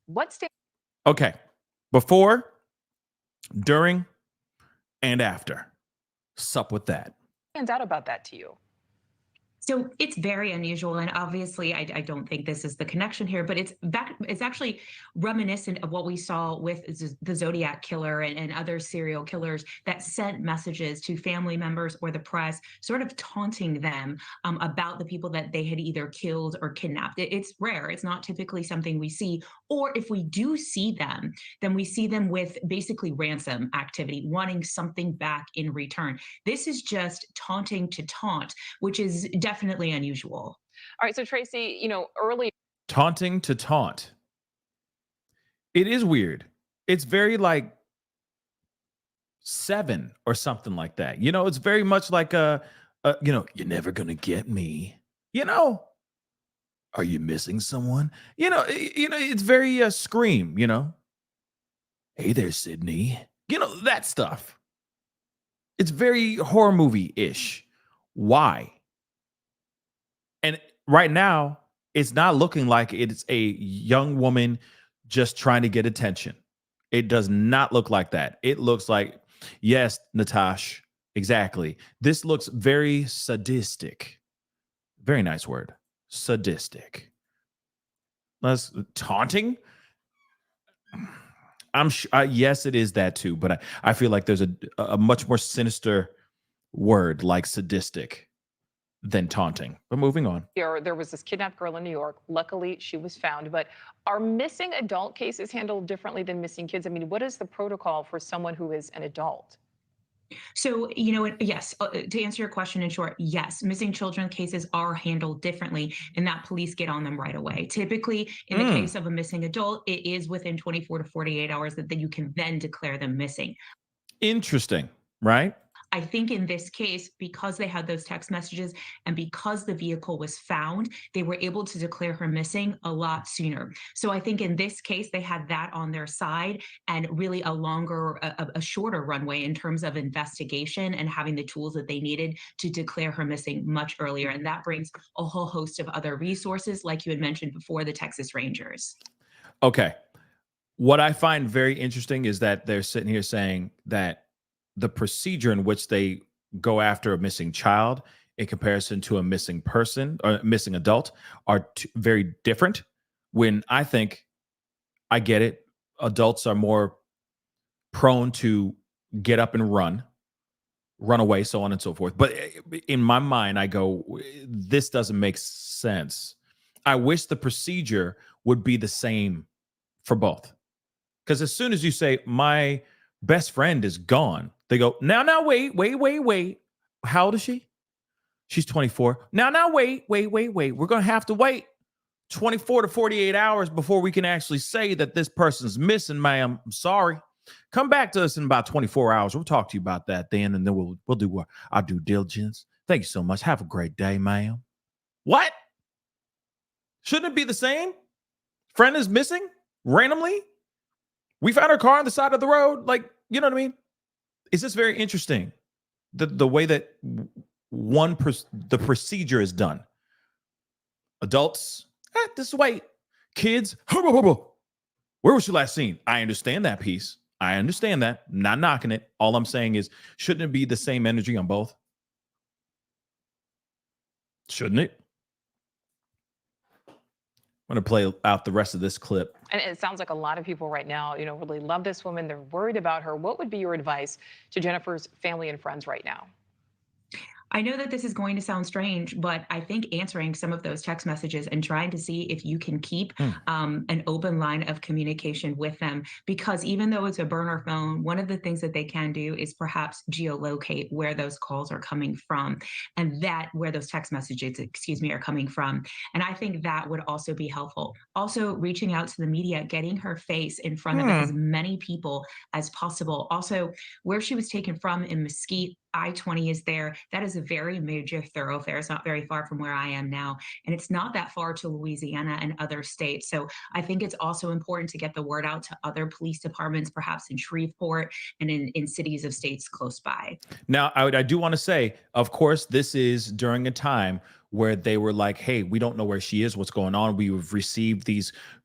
Okay. Before, during, and after. Sup with that. Stands out about that to you? So it's very unusual, and obviously, I don't think this is the connection here, but it's actually reminiscent of what we saw with the Zodiac killer and other serial killers that sent messages to family members or the press, sort of taunting them about the people that they had either killed or kidnapped. It's rare; it's not typically something we see, or if we do see them, then we see them with basically ransom activity, wanting something back in return. This is just taunting to taunt, which is definitely unusual. All right, so Tracy, you know, early Taunting to taunt. It is weird. It's very like Seven or something like that. You know, it's very much like you know, you're never gonna get me. You know, are you missing someone? You know, it's very Scream. You know, hey there, Sydney. You know that stuff. It's very horror movie-ish. Why? And right now, it's not looking like it's a young woman just trying to get attention. It does not look like that. It looks like, yes, Natasha, exactly. This looks very sadistic. Very nice word. Sadistic. Less taunting. I'm sure, yes, it is that too, but I feel like there's a much more sinister word like sadistic than taunting. But moving on. there was this kidnapped girl in New York. Luckily, she was found. But are missing adult cases handled differently than missing kids? I mean, what is the protocol for someone who is an adult? So, you know, yes, to answer your question in short, yes, missing children cases are handled differently in that police get on them right away. Typically, in the case of a missing adult, it is within 24 to 48 hours that you can then declare them missing. Interesting, right? I think in this case, because they had those text messages and because the vehicle was found, they were able to declare her missing a lot sooner. So I think in this case, they had that on their side and really a shorter runway in terms of investigation and having the tools that they needed to declare her missing much earlier. And that brings a whole host of other resources, like you had mentioned before, the Texas Rangers. Okay. What I find very interesting is that they're sitting here saying that the procedure in which they go after a missing child in comparison to a missing person or missing adult are very different. When I think, I get it, adults are more prone to get up and run away, so on and so forth. But in my mind, I go, this doesn't make sense. I wish the procedure would be the same for both. Because as soon as you say, my best friend is gone, They go, now, wait. How old is she? She's 24. Now, wait. We're going to have to wait 24 to 48 hours before we can actually say that this person's missing, ma'am. I'm sorry. Come back to us in about 24 hours. We'll talk to you about that then, and then we'll do our due diligence. Thank you so much. Have a great day, ma'am. What? Shouldn't it be the same? Friend is missing randomly. We found her car on the side of the road. Like, you know what I mean? It's just very interesting the way that the procedure is done. Adults, just wait. Kids, where was she last seen? I understand that piece. I understand that. Not knocking it. All I'm saying is, shouldn't it be the same energy on both? Shouldn't it? I'm going to play out the rest of this clip. And it sounds like a lot of people right now, really love this woman. They're worried about her. What would be your advice to Jennifer's family and friends right now? I know that this is going to sound strange, but I think answering some of those text messages and trying to see if you can keep an open line of communication with them, because even though it's a burner phone, one of the things that they can do is perhaps geolocate where those calls are coming from, and that where those text messages, are coming from. And I think that would also be helpful. Also, reaching out to the media, getting her face in front of as many people as possible. Also, where she was taken from in Mesquite, I-20 is there. That is a very major thoroughfare. It's not very far from where I am now. And it's not that far to Louisiana and other states. So I think it's also important to get the word out to other police departments, perhaps in Shreveport and in cities of states close by. Now, I do want to say, of course, this is during a time where they were like, hey, we don't know where she is, what's going on. We've received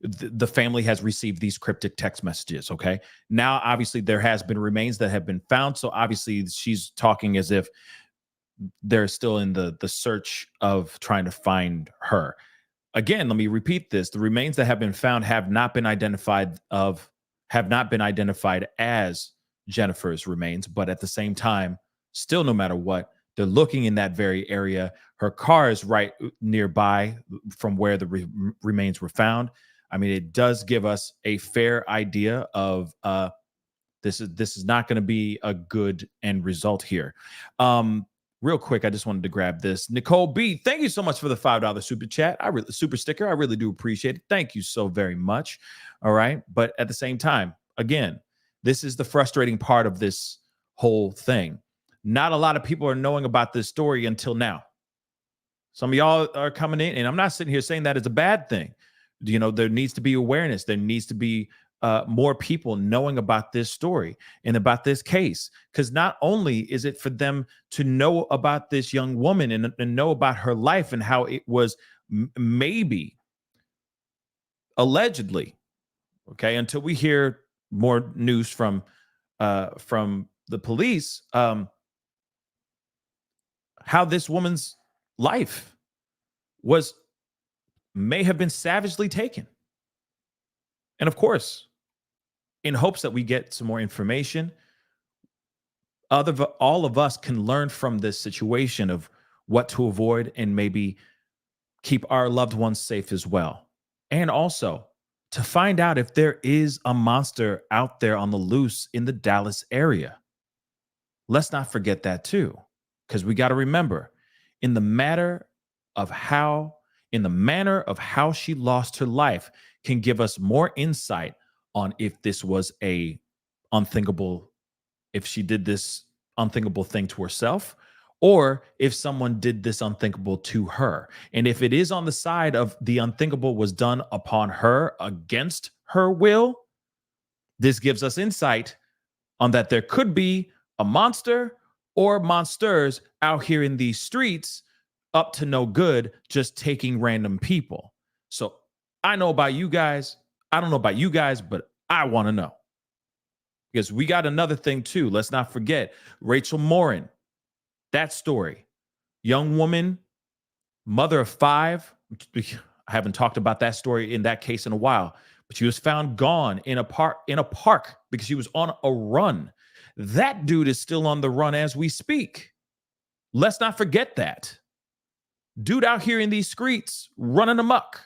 the family has received these cryptic text messages, okay? Now, obviously, there has been remains that have been found. So obviously, she's talking as if they're still in the search of trying to find her. Again, let me repeat this. The remains that have been found have not been identified as Jennifer's remains, but at the same time, still, no matter what, they're looking in that very area. Her car is right nearby from where the remains were found. I mean, it does give us a fair idea of this is not going to be a good end result here. Real quick, I just wanted to grab this. Nicole B, thank you so much for the $5 super chat. Super sticker. I really do appreciate it. Thank you so very much. All right. But at the same time, again, this is the frustrating part of this whole thing. Not a lot of people are knowing about this story until now. Some of y'all are coming in, and I'm not sitting here saying that is a bad thing. There needs to be awareness. There needs to be more people knowing about this story and about this case, because not only is it for them to know about this young woman and know about her life and how it was maybe allegedly, okay, until we hear more news from the police, how this woman's life may have been savagely taken. And of course, in hopes that we get some more information, all of us can learn from this situation of what to avoid and maybe keep our loved ones safe as well. And also to find out if there is a monster out there on the loose in the Dallas area. Let's not forget that too, because we got to remember, in the manner of how she lost her life can give us more insight on if this was if she did this unthinkable thing to herself, or if someone did this unthinkable to her. And if it is on the side of the unthinkable was done upon her against her will, this gives us insight on that there could be a monster or monsters out here in these streets up to no good, just taking random people. So I know about you guys. I don't know about you guys, but I want to know. Because we got another thing too. Let's not forget Rachel Morin. That story. Young woman, mother of 5. I haven't talked about that story in that case in a while, but she was found gone in a park because she was on a run. That dude is still on the run as we speak. Let's not forget that. Dude out here in these streets running amok.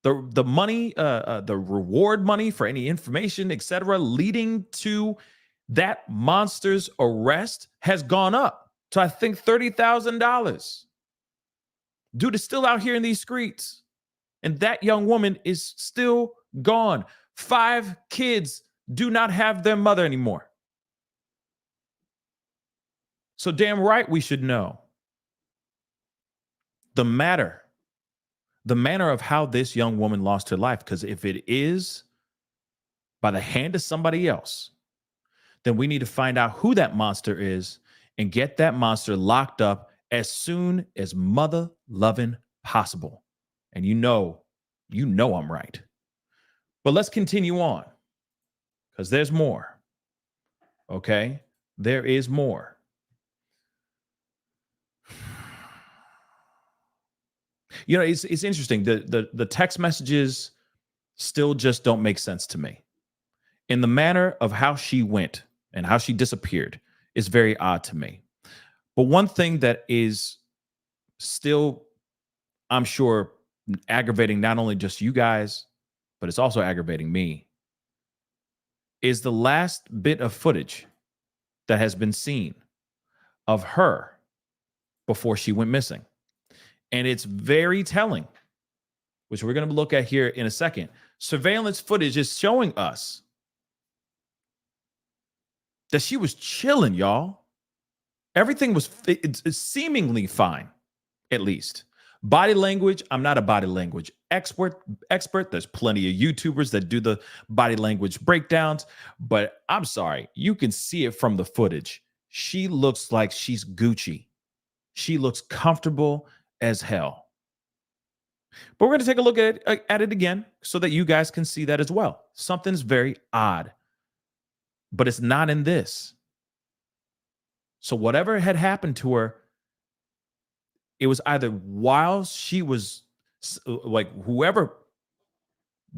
The money, the reward money for any information, etc., leading to that monster's arrest has gone up to, I think, $30,000. Dude is still out here in these streets. And that young woman is still gone. 5 kids do not have their mother anymore. So damn right we should know the manner of how this young woman lost her life. Because if it is by the hand of somebody else, then we need to find out who that monster is and get that monster locked up as soon as mother loving possible. And you know I'm right. But let's continue on, because there's more. Okay? There is more. You know, it's interesting. The text messages still just don't make sense to me. In the manner of how she went and how she disappeared is very odd to me. But one thing that is still, I'm sure, aggravating not only just you guys, but it's also aggravating me, is the last bit of footage that has been seen of her before she went missing. And it's very telling, which we're going to look at here in a second. Surveillance footage is showing us that she was chilling, y'all. Everything was it's seemingly fine, at least. Body language, I'm not a body language expert. There's plenty of YouTubers that do the body language breakdowns, but I'm sorry, you can see it from the footage. She looks like she's Gucci. She looks comfortable as hell. But we're going to take a look at it again so that you guys can see that as well. Something's very odd, but it's not in this. So whatever had happened to her, it was either while she was, like, whoever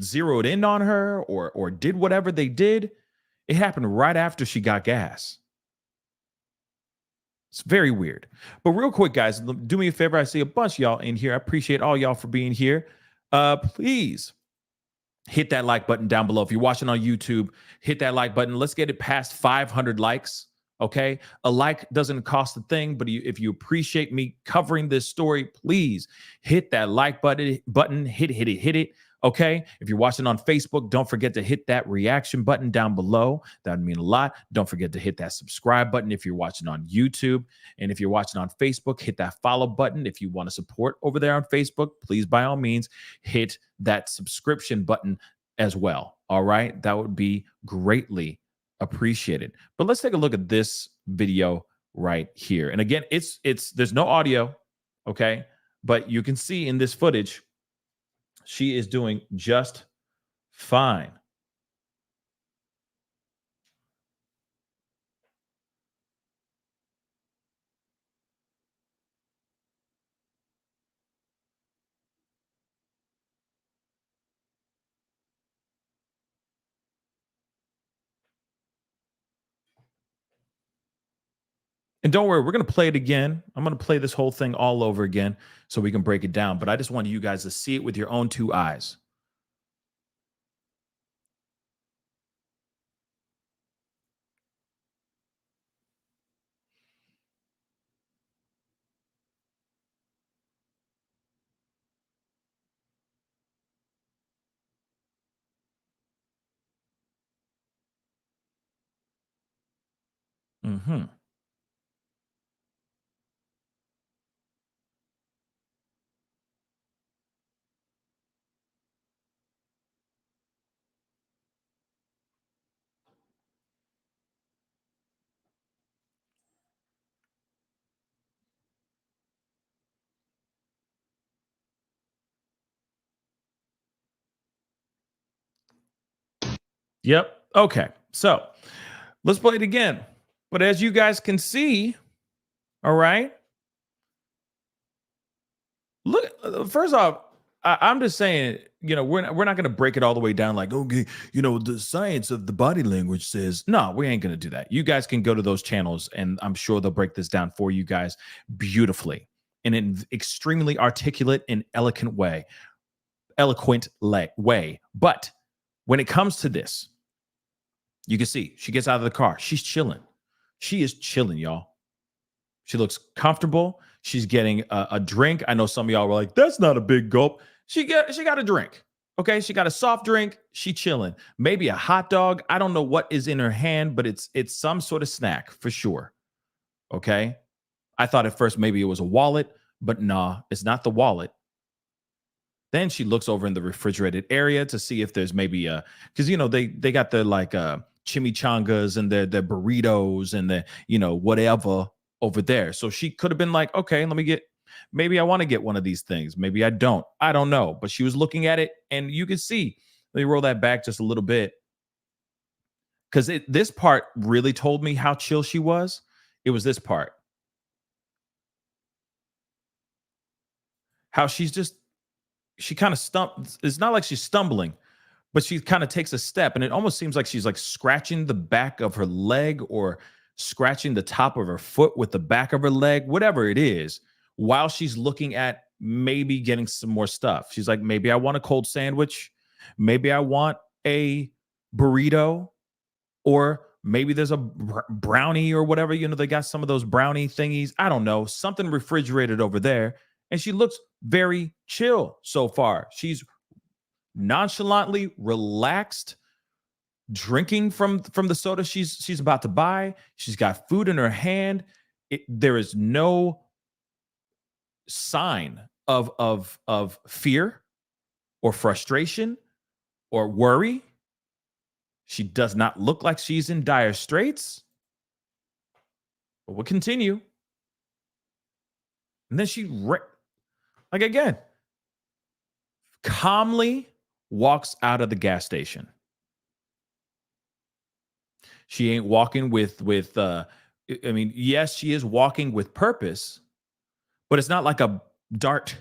zeroed in on her or did whatever they did, it happened right after she got gas. It's very weird. But real quick, guys, do me a favor. I see a bunch of y'all in here. I appreciate all y'all for being here. Please hit that like button down below. If you're watching on YouTube, hit that like button. Let's get it past 500 likes. Okay, a like doesn't cost a thing, but if you appreciate me covering this story, please hit that like button. Hit it. Okay, if you're watching on Facebook, don't forget to hit that reaction button down below. That would mean a lot. Don't forget to hit that subscribe button if you're watching on YouTube. And if you're watching on Facebook, hit that follow button. If you want to support over there on Facebook, please, by all means, hit that subscription button as well. All right, that would be greatly appreciated. But let's take a look at this video right here. And again, it's there's no audio, okay? But you can see in this footage, she is doing just fine. And don't worry, we're going to play it again. I'm going to play this whole thing all over again so we can break it down. But I just wanted you guys to see it with your own 2 eyes. Mm-hmm. Yep. Okay. So let's play it again. But as you guys can see, all right, look, first off, I'm just saying, we're not going to break it all the way down like, okay, the science of the body language says, no, we ain't going to do that. You guys can go to those channels and I'm sure they'll break this down for you guys beautifully in an extremely articulate and eloquent way. But when it comes to this, You can see she gets out of the car. She's chilling. She is chilling, y'all. She looks comfortable. She's getting a drink. I know some of y'all were like, that's not a big gulp. She got a drink. Okay, she got a soft drink. She chilling. Maybe a hot dog. I don't know what is in her hand, but it's some sort of snack for sure. Okay. I thought at first maybe it was a wallet, but nah, it's not the wallet. Then she looks over in the refrigerated area to see if there's maybe because they got the like chimichangas and their burritos and the whatever over there. So she could have been like, okay, maybe I want to get one of these things. Maybe I don't. I don't know. But she was looking at it, and you can see. Let me roll that back just a little bit, because this part really told me how chill she was. It was this part. How she kind of stumbles. It's not like she's stumbling, but she kind of takes a step, and it almost seems like she's like scratching the back of her leg or scratching the top of her foot with the back of her leg, whatever it is, while she's looking at maybe getting some more stuff. She's like, maybe I want a cold sandwich. Maybe I want a burrito, or maybe there's a brownie or whatever. They got some of those brownie thingies. I don't know, something refrigerated over there. And she looks very chill so far. She's nonchalantly relaxed, drinking from the soda she's about to buy. She's got food in her hand. There is no sign of fear or frustration or worry. She does not look like she's in dire straits. But we'll continue. And then she again calmly walks out of the gas station. She ain't walking with yes, she is walking with purpose, but it's not like a dart,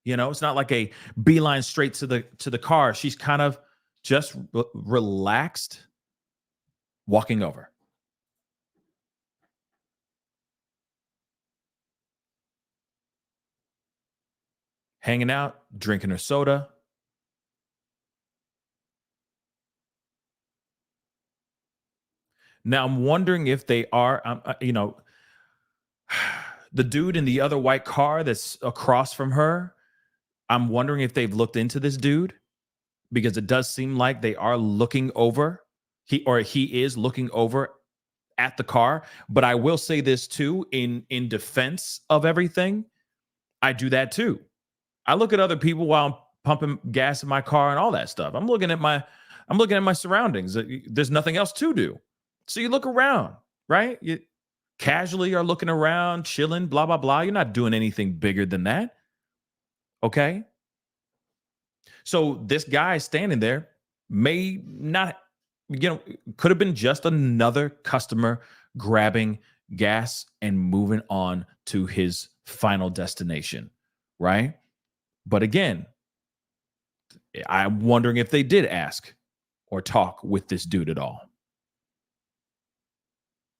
it's not like a beeline straight to the car. She's kind of just relaxed, walking over. Hanging out, drinking her soda. Now, I'm wondering if they are, the dude in the other white car that's across from her, I'm wondering if they've looked into this dude, because it does seem like they are looking over. He is looking over at the car. But I will say this too, in defense of everything, I do that too. I look at other people while I'm pumping gas in my car and all that stuff. I'm looking at my surroundings. There's nothing else to do. So you look around, right? You casually are looking around, chilling, blah, blah, blah. You're not doing anything bigger than that. Okay. So this guy standing there may not, could have been just another customer grabbing gas and moving on to his final destination, right? But again, I'm wondering if they did ask or talk with this dude at all.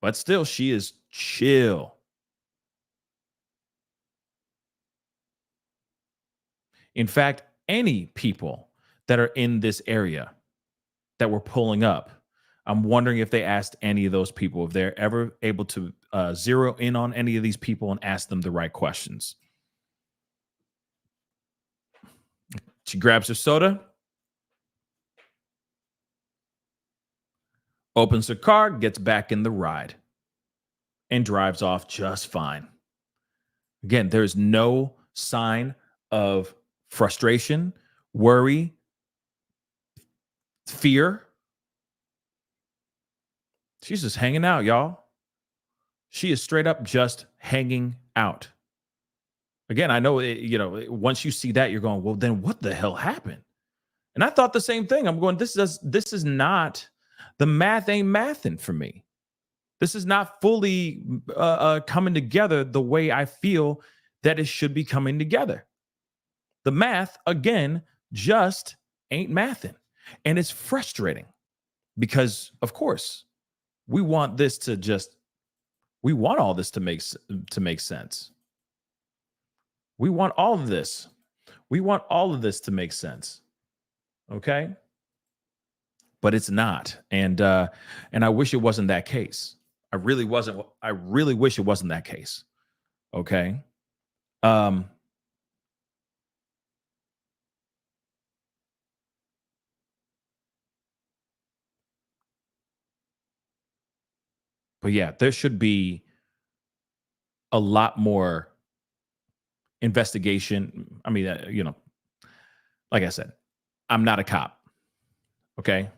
But still, she is chill. In fact, any people that are in this area that were pulling up, I'm wondering if they asked any of those people, if they're ever able to zero in on any of these people and ask them the right questions. She grabs her soda, opens her car, gets back in the ride, and drives off just fine. Again, there's no sign of frustration, worry, fear. She's just hanging out, y'all. She is straight up just hanging out. Again, I know, once you see that, you're going, well, then what the hell happened? And I thought the same thing. I'm going, this is not, the math ain't mathing for me. This is not fully coming together the way I feel that it should be coming together. The math, again, just ain't mathing. And it's frustrating because, of course, we want all this to make sense. We want all of this. We want all of this to make sense. Okay? but it's not. And I wish it wasn't that case. I really wish it wasn't that case. Okay. But yeah, there should be a lot more investigation. I mean, like I said, I'm not a cop. Okay.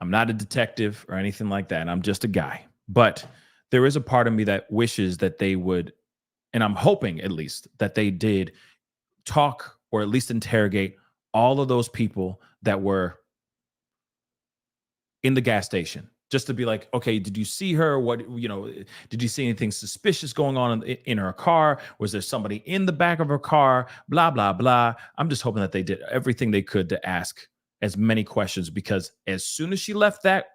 I'm not a detective or anything like that. I'm just a guy. But there is a part of me that wishes that they would, and I'm hoping at least that they did talk or at least interrogate all of those people that were in the gas station, just to be like, okay, did you see her? What, did you see anything suspicious going on in her car? Was there somebody in the back of her car? Blah, blah, blah. I'm just hoping that they did everything they could to ask as many questions, because as soon as she left that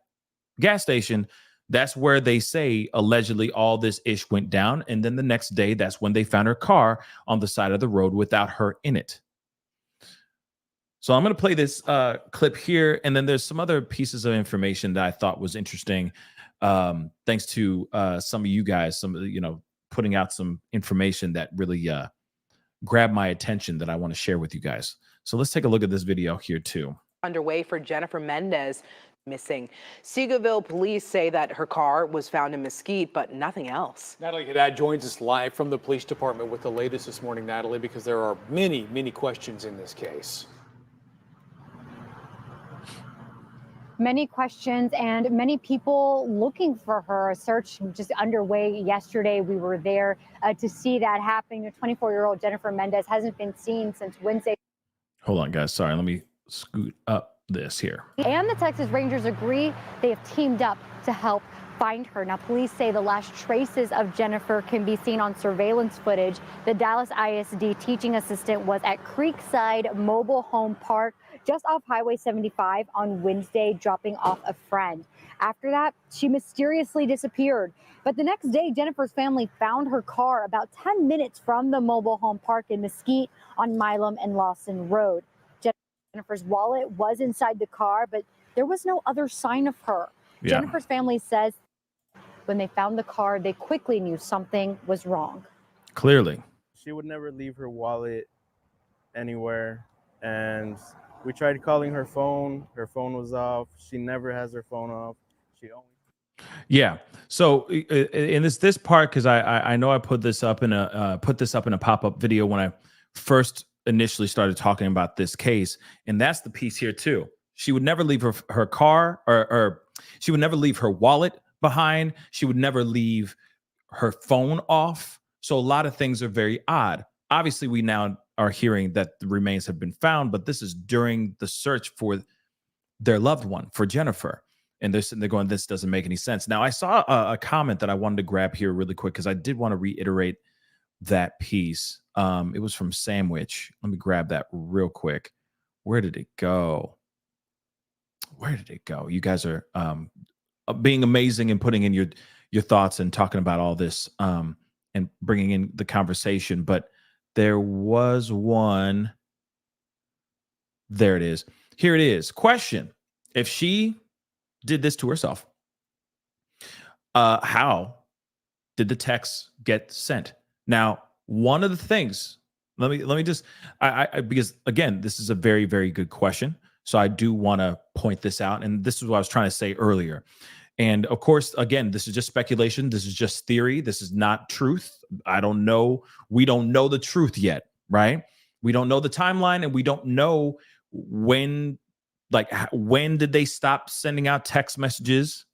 gas station, that's where they say allegedly all this ish went down. And then the next day, that's when they found her car on the side of the road without her in it. So I'm going to play this clip here, and then there's some other pieces of information that I thought was interesting, thanks to some of you guys, putting out some information that really grabbed my attention that I want to share with you guys. So let's take a look at this video here too. Underway for Jennifer Mendez missing. Seagoville Police say that her car was found in Mesquite, but nothing else. Natalie Haddad joins us live from the police department with the latest this morning, Natalie, because there are many, many questions in this case. Many questions and many people looking for her. A search just underway yesterday. We were there to see that happening. The 24-year-old Jennifer Mendez hasn't been seen since Wednesday. Hold on, guys. Sorry, let me scoot up this here. And the Texas Rangers agree they have teamed up to help find her. Now, police say the last traces of Jennifer can be seen on surveillance footage. The Dallas ISD teaching assistant was at Creekside Mobile Home Park just off Highway 75 on Wednesday, dropping off a friend. After that, she mysteriously disappeared. But the next day, Jennifer's family found her car about 10 minutes from the mobile home park in Mesquite on Milam and Lawson Road. Jennifer's wallet was inside the car, but there was no other sign of her. Yeah. Jennifer's family says when they found the car, they quickly knew something was wrong. Clearly. She would never leave her wallet anywhere, and we tried calling her phone. Her phone was off. She never has her phone off. She only. Yeah. So in this part, because I know I put this up in a pop-up video when I first initially started talking about this case, and that's the piece here too. She would never leave her car, or she would never leave her wallet behind. She would never leave her phone off. So a lot of things are very odd. Obviously, we now are hearing that the remains have been found, but this is during the search for their loved one, for Jennifer. And they're going, this doesn't make any sense. Now, I saw a comment that I wanted to grab here really quick, because I did want to reiterate that piece. It was from Sandwich. Let me grab that real quick. Where did it go? Where did it go? You guys are being amazing and putting in your thoughts and talking about all this and bringing in the conversation. But there was one. There it is. Here it is. Question: if she did this to herself, how did the text get sent? Now, one of the things, let me just, because again, this is a very, very good question. So I do want to point this out. And this is what I was trying to say earlier. And of course, again, this is just speculation. This is just theory. This is not truth. I don't know. We don't know the truth yet, right? We don't know the timeline, and we don't know when did they stop sending out text messages?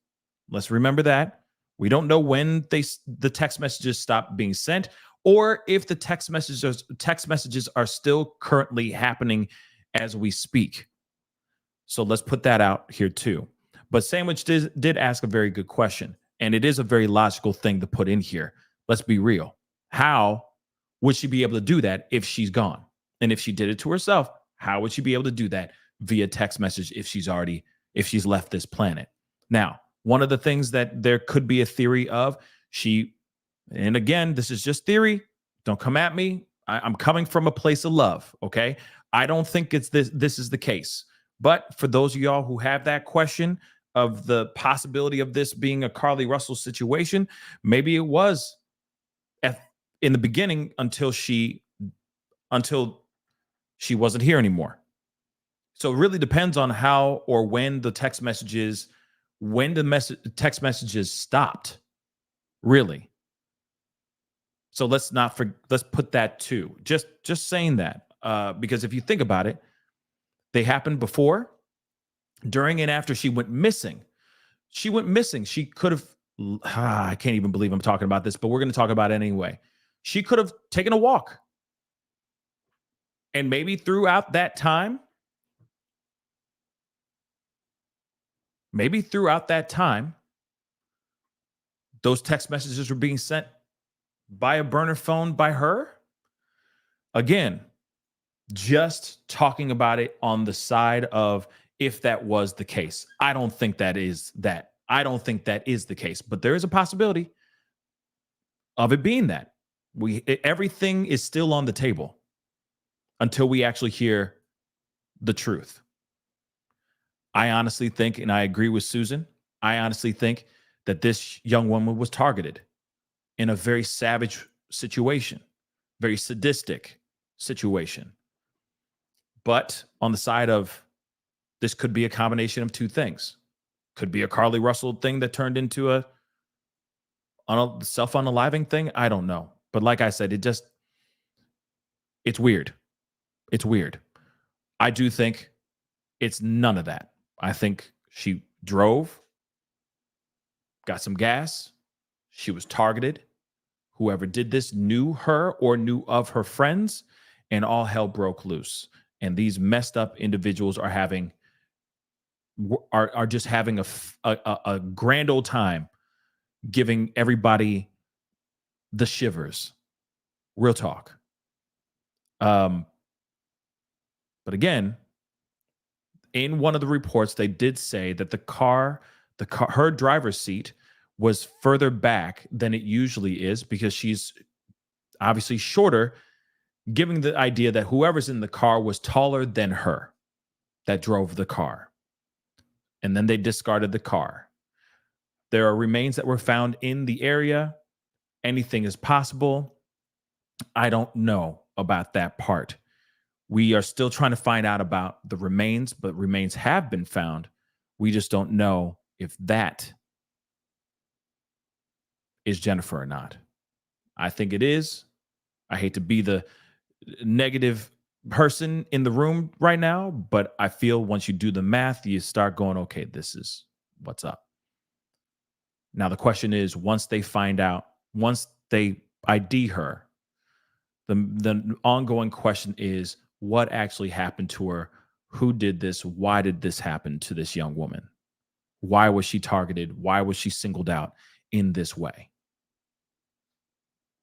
Let's remember that. We don't know when the text messages stopped being sent, or if the text messages are still currently happening as we speak. So let's put that out here too. But Sandwich did ask a very good question, and it is a very logical thing to put in here. Let's be real. How would she be able to do that if she's gone? And if she did it to herself, how would she be able to do that via text message if she's left this planet? Now, one of the things that there could be a theory of, and again, this is just theory. Don't come at me. I'm coming from a place of love, okay? I don't think this is the case. But for those of y'all who have that question of the possibility of this being a Carly Russell situation, maybe it was in the beginning until she wasn't here anymore. So it really depends on how or when the text messages stopped, really. So let's put that too. Just saying that, because if you think about it, they happened before, during, and after she went missing. She went missing. She could have, I can't even believe I'm talking about this, but we're going to talk about it anyway. She could have taken a walk. And maybe throughout that time, those text messages were being sent by a burner phone by her. Again, just talking about it on the side of if that was the case. I don't think that is the case, but there is a possibility of it being that. Everything is still on the table until we actually hear the truth. I honestly think, and I agree with Susan, I honestly think that this young woman was targeted in a very savage situation, very sadistic situation. But on the side of, this could be a combination of two things. Could be a Carly Russell thing that turned into a self-unaliving thing. I don't know. But like I said, it's weird. It's weird. I do think it's none of that. I think she drove, got some gas. She was targeted. Whoever did this knew her or knew of her friends, and all hell broke loose. And these messed up individuals are just having a grand old time, giving everybody the shivers. Real talk. But again, in one of the reports, they did say that her driver's seat was further back than it usually is because she's obviously shorter, giving the idea that whoever's in the car was taller than her that drove the car. And then they discarded the car. There are remains that were found in the area. Anything is possible. I don't know about that part. We are still trying to find out about the remains, but remains have been found. We just don't know if that is Jennifer or not. I think it is. I hate to be the negative person in the room right now, but I feel once you do the math, you start going, okay, this is what's up. Now, the question is, once they ID her, the ongoing question is, what actually happened to her? Who did this? Why did this happen to this young woman? Why was she targeted? Why was she singled out in this way?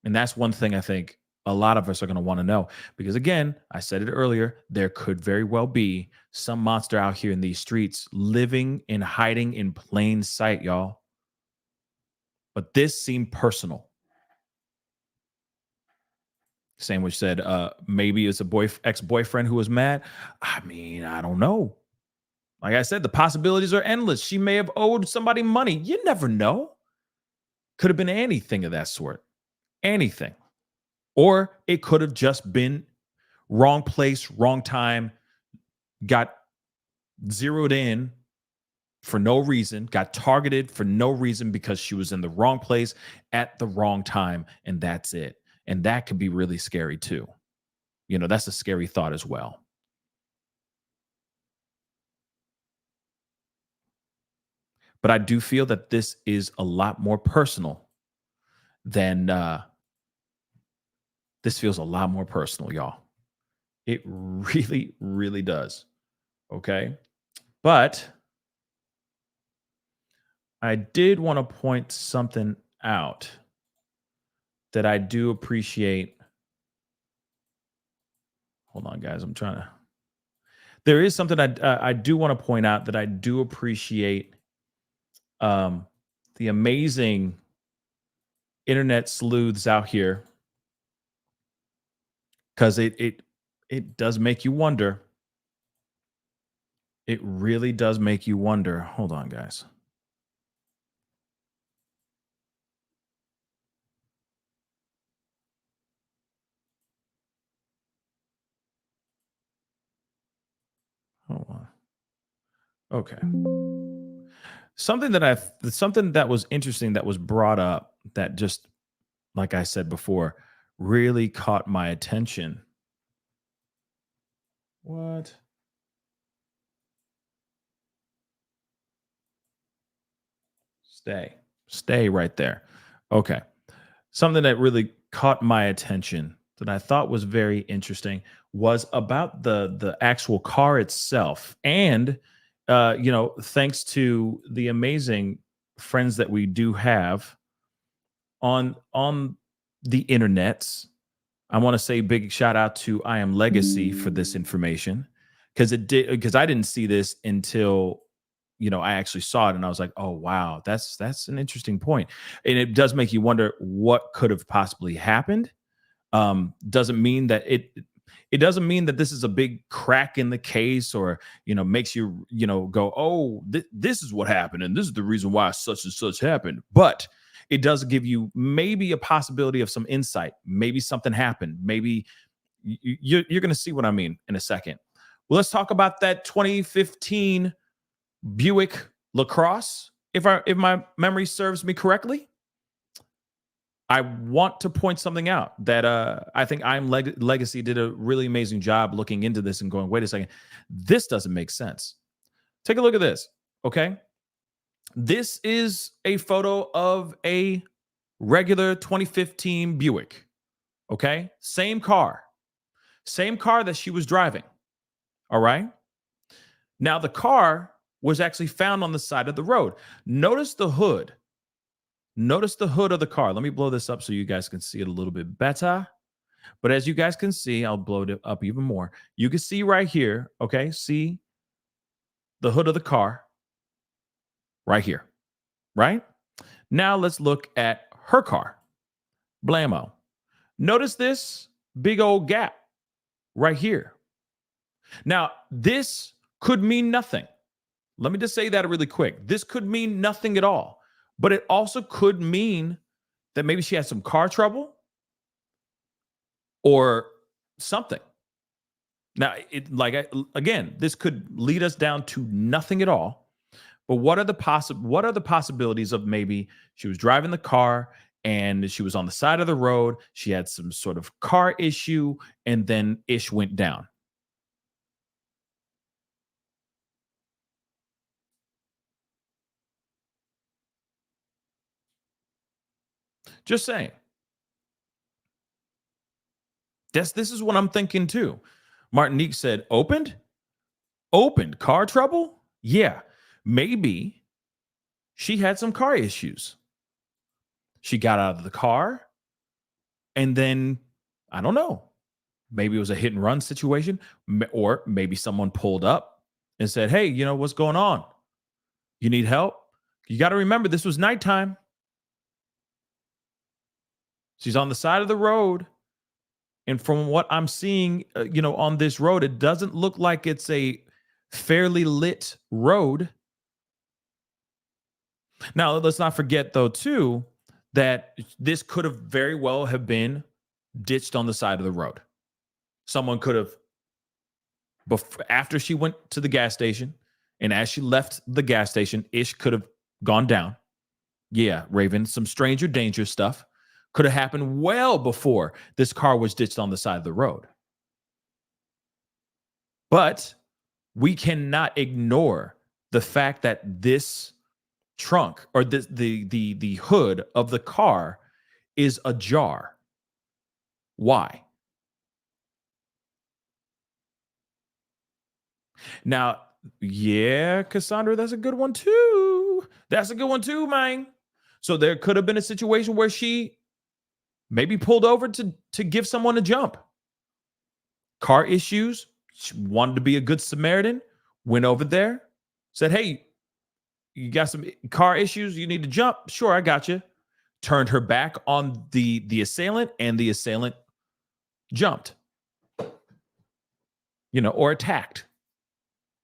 And that's one thing I think a lot of us are going to want to know, because again, I said it earlier, there could very well be some monster out here in these streets living and hiding in plain sight, y'all. But this seemed personal. Sandwich said, maybe it's a ex-boyfriend who was mad. I mean, I don't know. Like I said, the possibilities are endless. She may have owed somebody money. You never know. Could have been anything of that sort. Anything. Or it could have just been wrong place, wrong time, got zeroed in for no reason, got targeted for no reason because she was in the wrong place at the wrong time, and that's it. And that could be really scary too. You know, that's a scary thought as well. But I do feel that this is a lot more personal than this feels a lot more personal, y'all. It really, really does. Okay. But I did want to point something out that I do appreciate. Hold on, guys. There is something I do want to point out that I do appreciate. The amazing internet sleuths out here, because it does make you wonder It really does make you wonder. Hold on, guys. Hold on. Okay. Something that was interesting that was brought up that just, like I said before, really caught my attention. What? Stay right there. Okay. Something that really caught my attention that I thought was very interesting was about the actual car itself. And thanks to the amazing friends that we do have on the internets, I want to say big shout out to I Am Legacy for this information, because I didn't see this until I actually saw it, and I was like, oh wow, that's an interesting point. And it does make you wonder what could have possibly happened. Doesn't mean that it doesn't mean that this is a big crack in the case, or makes you go, oh, this is what happened and this is the reason why such and such happened. But it does give you maybe a possibility of some insight. Maybe something happened. Maybe you're going to see what I mean in a second. Well, let's talk about that 2015 Buick LaCrosse. If my memory serves me correctly, I want to point something out that I think I'm Legacy did a really amazing job looking into this and going, wait a second, this doesn't make sense. Take a look at this, okay? This is a photo of a regular 2015 Buick, okay? Same car that she was driving, all right? Now, the car was actually found on the side of the road. Notice the hood. Notice the hood of the car. Let me blow this up so you guys can see it a little bit better. But as you guys can see, I'll blow it up even more. You can see right here, okay? See the hood of the car right here, right? Now let's look at her car. Blammo. Notice this big old gap right here. Now, this could mean nothing. Let me just say that really quick. This could mean nothing at all. But it also could mean that maybe she had some car trouble or something. Now, again, this could lead us down to nothing at all. But what are the possibilities of maybe she was driving the car and she was on the side of the road, she had some sort of car issue, and then ish went down. Just saying. This is what I'm thinking too. Martinique said, opened? Opened. Car trouble? Yeah. Maybe she had some car issues. She got out of the car and then, I don't know, maybe it was a hit and run situation, or maybe someone pulled up and said, hey, what's going on? You need help? You got to remember, this was nighttime. She's on the side of the road. And from what I'm seeing, on this road, it doesn't look like it's a fairly lit road. Now, let's not forget, though, too, that this could have very well have been ditched on the side of the road. Someone could have, after she went to the gas station and as she left the gas station, ish could have gone down. Yeah, Raven, some stranger danger stuff could have happened well before this car was ditched on the side of the road. But we cannot ignore the fact that this trunk or the hood of the car is ajar. Why? Now, yeah, Cassandra, that's a good one too. That's a good one too, man. So there could have been a situation where she maybe pulled over to give someone a jump. Car issues. She wanted to be a good Samaritan. Went over there. Said, hey, you got some car issues? You need to jump? Sure, I got you. Turned her back on the assailant, and the assailant jumped. Or attacked.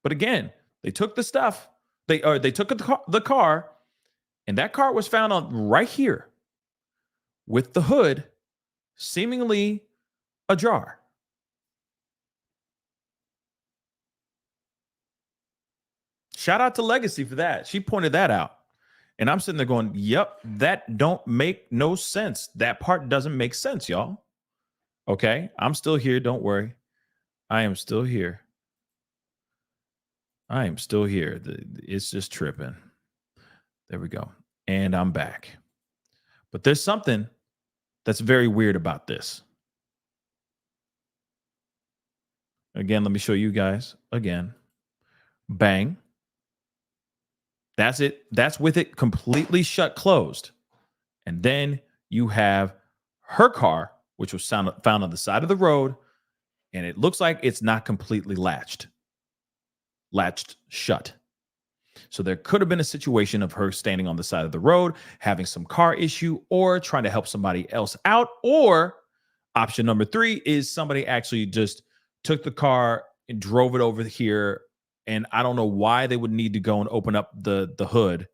But again, They took the stuff. They took the car, and that car was found on right here with the hood seemingly ajar. Shout out to Legacy for that. She pointed that out. And I'm sitting there going, yep, that don't make no sense. That part doesn't make sense, y'all. Okay, I'm still here. Don't worry. I am still here. I am still here. It's just tripping. There we go. And I'm back. But there's something that's very weird about this. Again, let me show you guys again. Bang. That's it. That's with it completely shut closed. And then you have her car, which was found on the side of the road, and it looks like it's not completely latched shut. So there could have been a situation of her standing on the side of the road, having some car issue, or trying to help somebody else out. Or option number 3 is somebody actually just took the car and drove it over here. And I don't know why they would need to go and open up the hood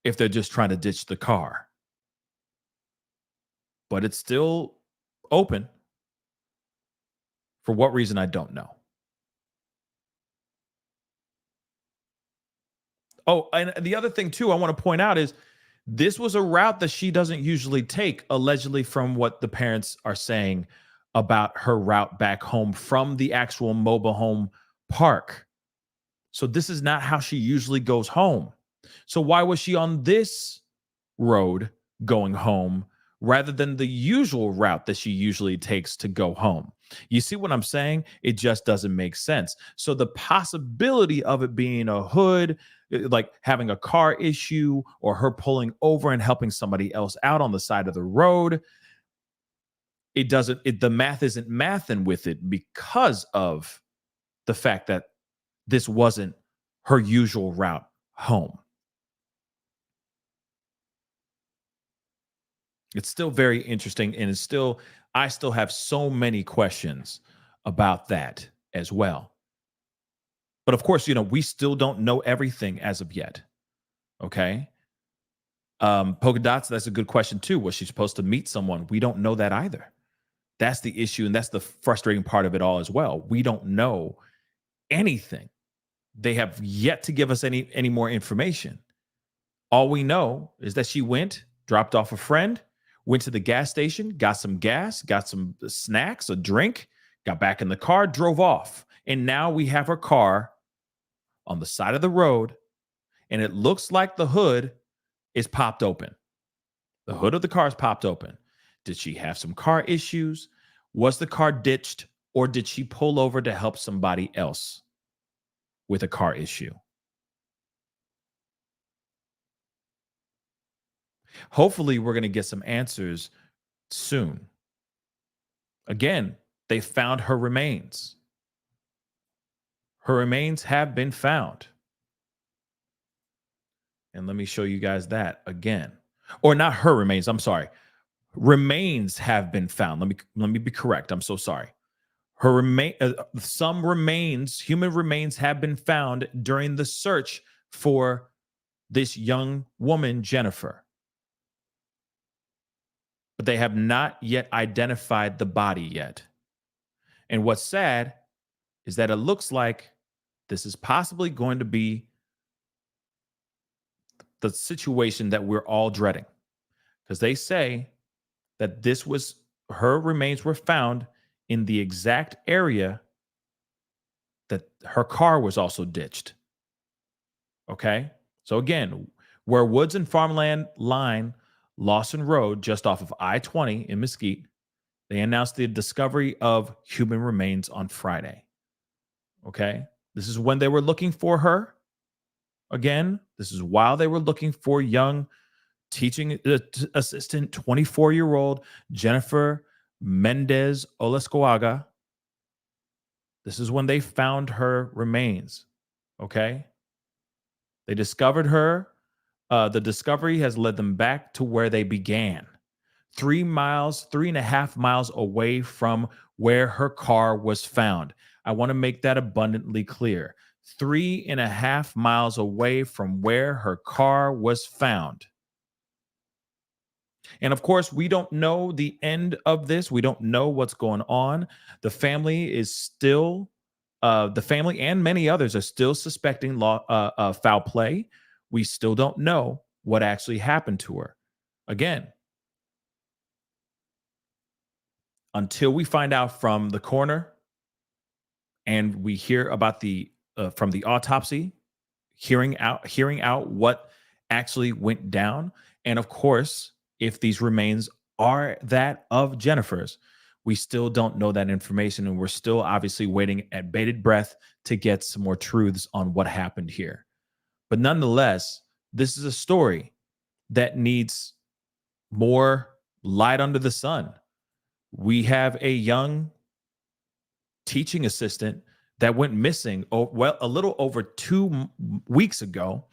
if they're just trying to ditch the car. But it's still open. For what reason, I don't know. Oh, and the other thing, too, I want to point out is this was a route that she doesn't usually take, allegedly, from what the parents are saying about her route back home from the actual mobile home park. So this is not how she usually goes home. So why was she on this road going home rather than the usual route that she usually takes to go home? You see what I'm saying? It just doesn't make sense. So the possibility of it being a hood, like having a car issue, or her pulling over and helping somebody else out on the side of the road, the math isn't mathing with it because of the fact that this wasn't her usual route home. It's still very interesting, and I still have so many questions about that as well. But of course, we still don't know everything as of yet. Okay. Polka Dots, that's a good question too. Was she supposed to meet someone? We don't know that either. That's the issue, and that's the frustrating part of it all as well. We don't know anything. They have yet to give us any more information. All we know is that she dropped off a friend, went to the gas station, got some gas, got some snacks, a drink, got back in the car, drove off. And now we have her car on the side of the road, and it looks like the hood is popped open. The hood of the car is popped open. Did she have some car issues? Was the car ditched, or did she pull over to help somebody else with a car issue? Hopefully, we're going to get some answers soon. Again, they found her remains. Her remains have been found. And let me show you guys that again. Or not her remains, I'm sorry. Remains have been found. Let me be correct. I'm so sorry. Some remains, human remains, have been found during the search for this young woman, Jennifer. But they have not yet identified the body yet. And what's sad is that it looks like this is possibly going to be the situation that we're all dreading. Because they say that her remains were found in the exact area that her car was also ditched. Okay? So again, where woods and farmland line Lawson Road, just off of I-20 in Mesquite, they announced the discovery of human remains on Friday. Okay? This is when they were looking for her. Again, this is while they were looking for young teaching assistant, 24-year-old Jennifer Mendez Olascoaga. This is when they found her remains. Okay? They discovered her. The discovery has led them back to where they began. 3.5 miles away from where her car was found. I want to make that abundantly clear. 3.5 miles away from where her car was found. And of course, we don't know the end of this. We don't know what's going on. The family is still, the family and many others are still suspecting foul play. We still don't know what actually happened to her. Again, until we find out from the coroner and we hear about from the autopsy, hearing out what actually went down, and of course, if these remains are that of Jennifer's, we still don't know that information, and we're still obviously waiting at bated breath to get some more truths on what happened here. But nonetheless, this is a story that needs more light under the sun. We have a young teaching assistant that went missing a little over 2 weeks ago,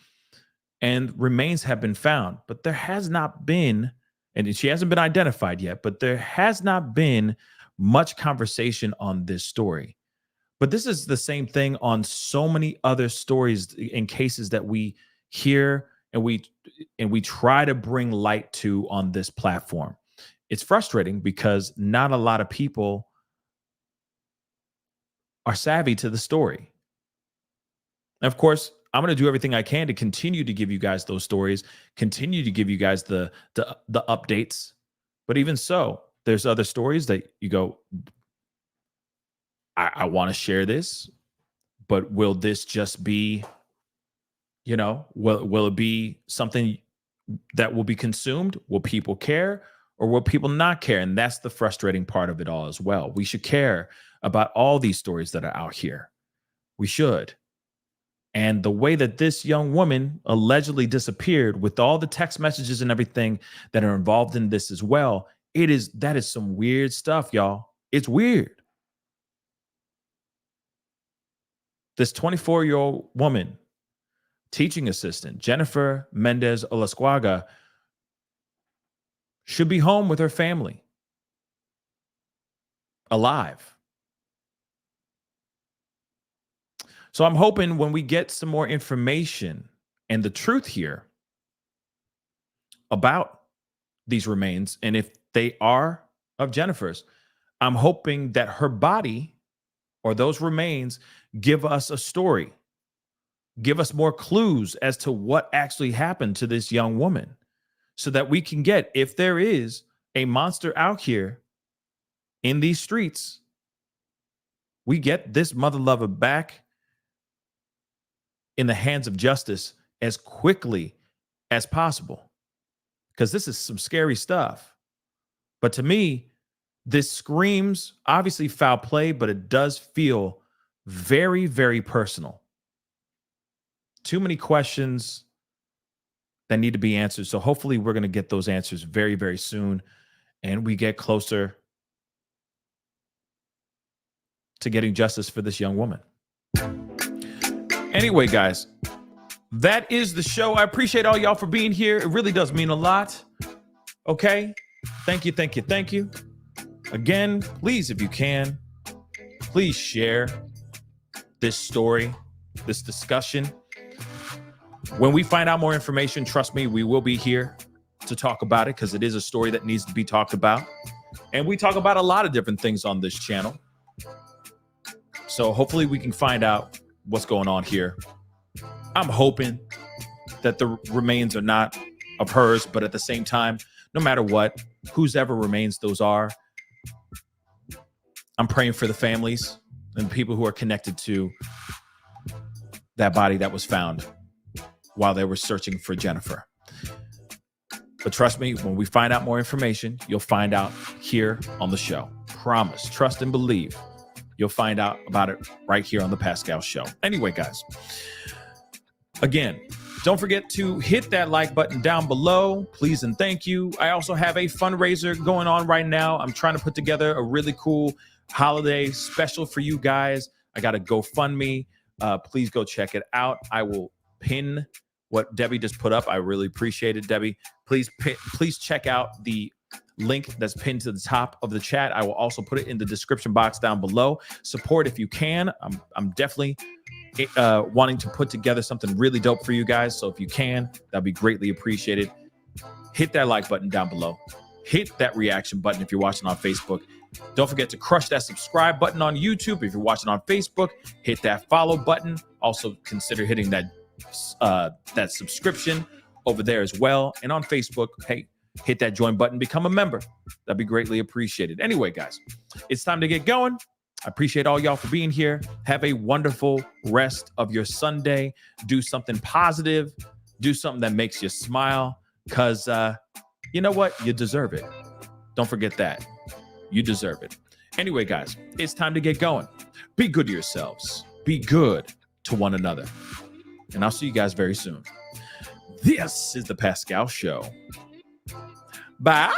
and remains have been found, but there has not been, and she hasn't been identified yet, but there has not been much conversation on this story. But this is the same thing on so many other stories and cases that we hear and we try to bring light to on this platform. It's frustrating because not a lot of people are savvy to the story. And of course, I'm going to do everything I can to continue to give you guys those stories, continue to give you guys the updates. But even so, there's other stories that you go, I want to share this, but will this just be, will it be something that will be consumed? Will people care, or will people not care? And that's the frustrating part of it all as well. We should care about all these stories that are out here. We should. And the way that this young woman allegedly disappeared, with all the text messages and everything that are involved in this as well, that is some weird stuff, y'all. It's weird. This 24-year-old woman, teaching assistant, Jennifer Mendez Olascoaga, should be home with her family, alive. So I'm hoping when we get some more information and the truth here about these remains, and if they are of Jennifer's, I'm hoping that her body or those remains give us a story, give us more clues as to what actually happened to this young woman, so that we can get, if there is a monster out here in these streets, we get this mother lover back in the hands of justice as quickly as possible, because this is some scary stuff. But to me, this screams obviously foul play, but it does feel very, very personal. Too many questions that need to be answered. So hopefully we're going to get those answers very, very soon, and we get closer to getting justice for this young woman. Anyway, guys, that is the show. I appreciate all y'all for being here. It really does mean a lot. Okay? Thank you, thank you, thank you. Again, please, if you can, please share this story, this discussion. When we find out more information, trust me, we will be here to talk about it, because it is a story that needs to be talked about. And we talk about a lot of different things on this channel. So hopefully we can find out what's going on here. I'm hoping that the remains are not of hers, but at the same time, no matter what, whose ever remains those are, I'm praying for the families and people who are connected to that body that was found while they were searching for Jennifer. But trust me, when we find out more information, you'll find out here on the show. Promise, trust and believe. You'll find out about it right here on the Pascal Show. Anyway, guys, again, don't forget to hit that like button down below, please and thank you. I also have a fundraiser going on right now. I'm trying to put together a really cool holiday special for you guys. I got a GoFundMe. Please go check it out. I will pin what Debbie just put up. I really appreciate it, Debbie. Please check out the link that's pinned to the top of the chat. I will also put it in the description box down below. Support if you can. I'm definitely wanting to put together something really dope for you guys. So if you can, that'd be greatly appreciated. Hit that like button down below. Hit that reaction button if you're watching on Facebook. Don't forget to crush that subscribe button on YouTube. If you're watching on Facebook, hit that follow button. Also consider hitting that subscription over there as well. And on Facebook, hey, hit that join button, become a member. That'd be greatly appreciated. Anyway, guys, it's time to get going. I appreciate all y'all for being here. Have a wonderful rest of your Sunday. Do something positive. Do something that makes you smile, because you know what? You deserve it. Don't forget that. You deserve it. Anyway, guys, it's time to get going. Be good to yourselves. Be good to one another. And I'll see you guys very soon. This is The Pascal Show. Bye.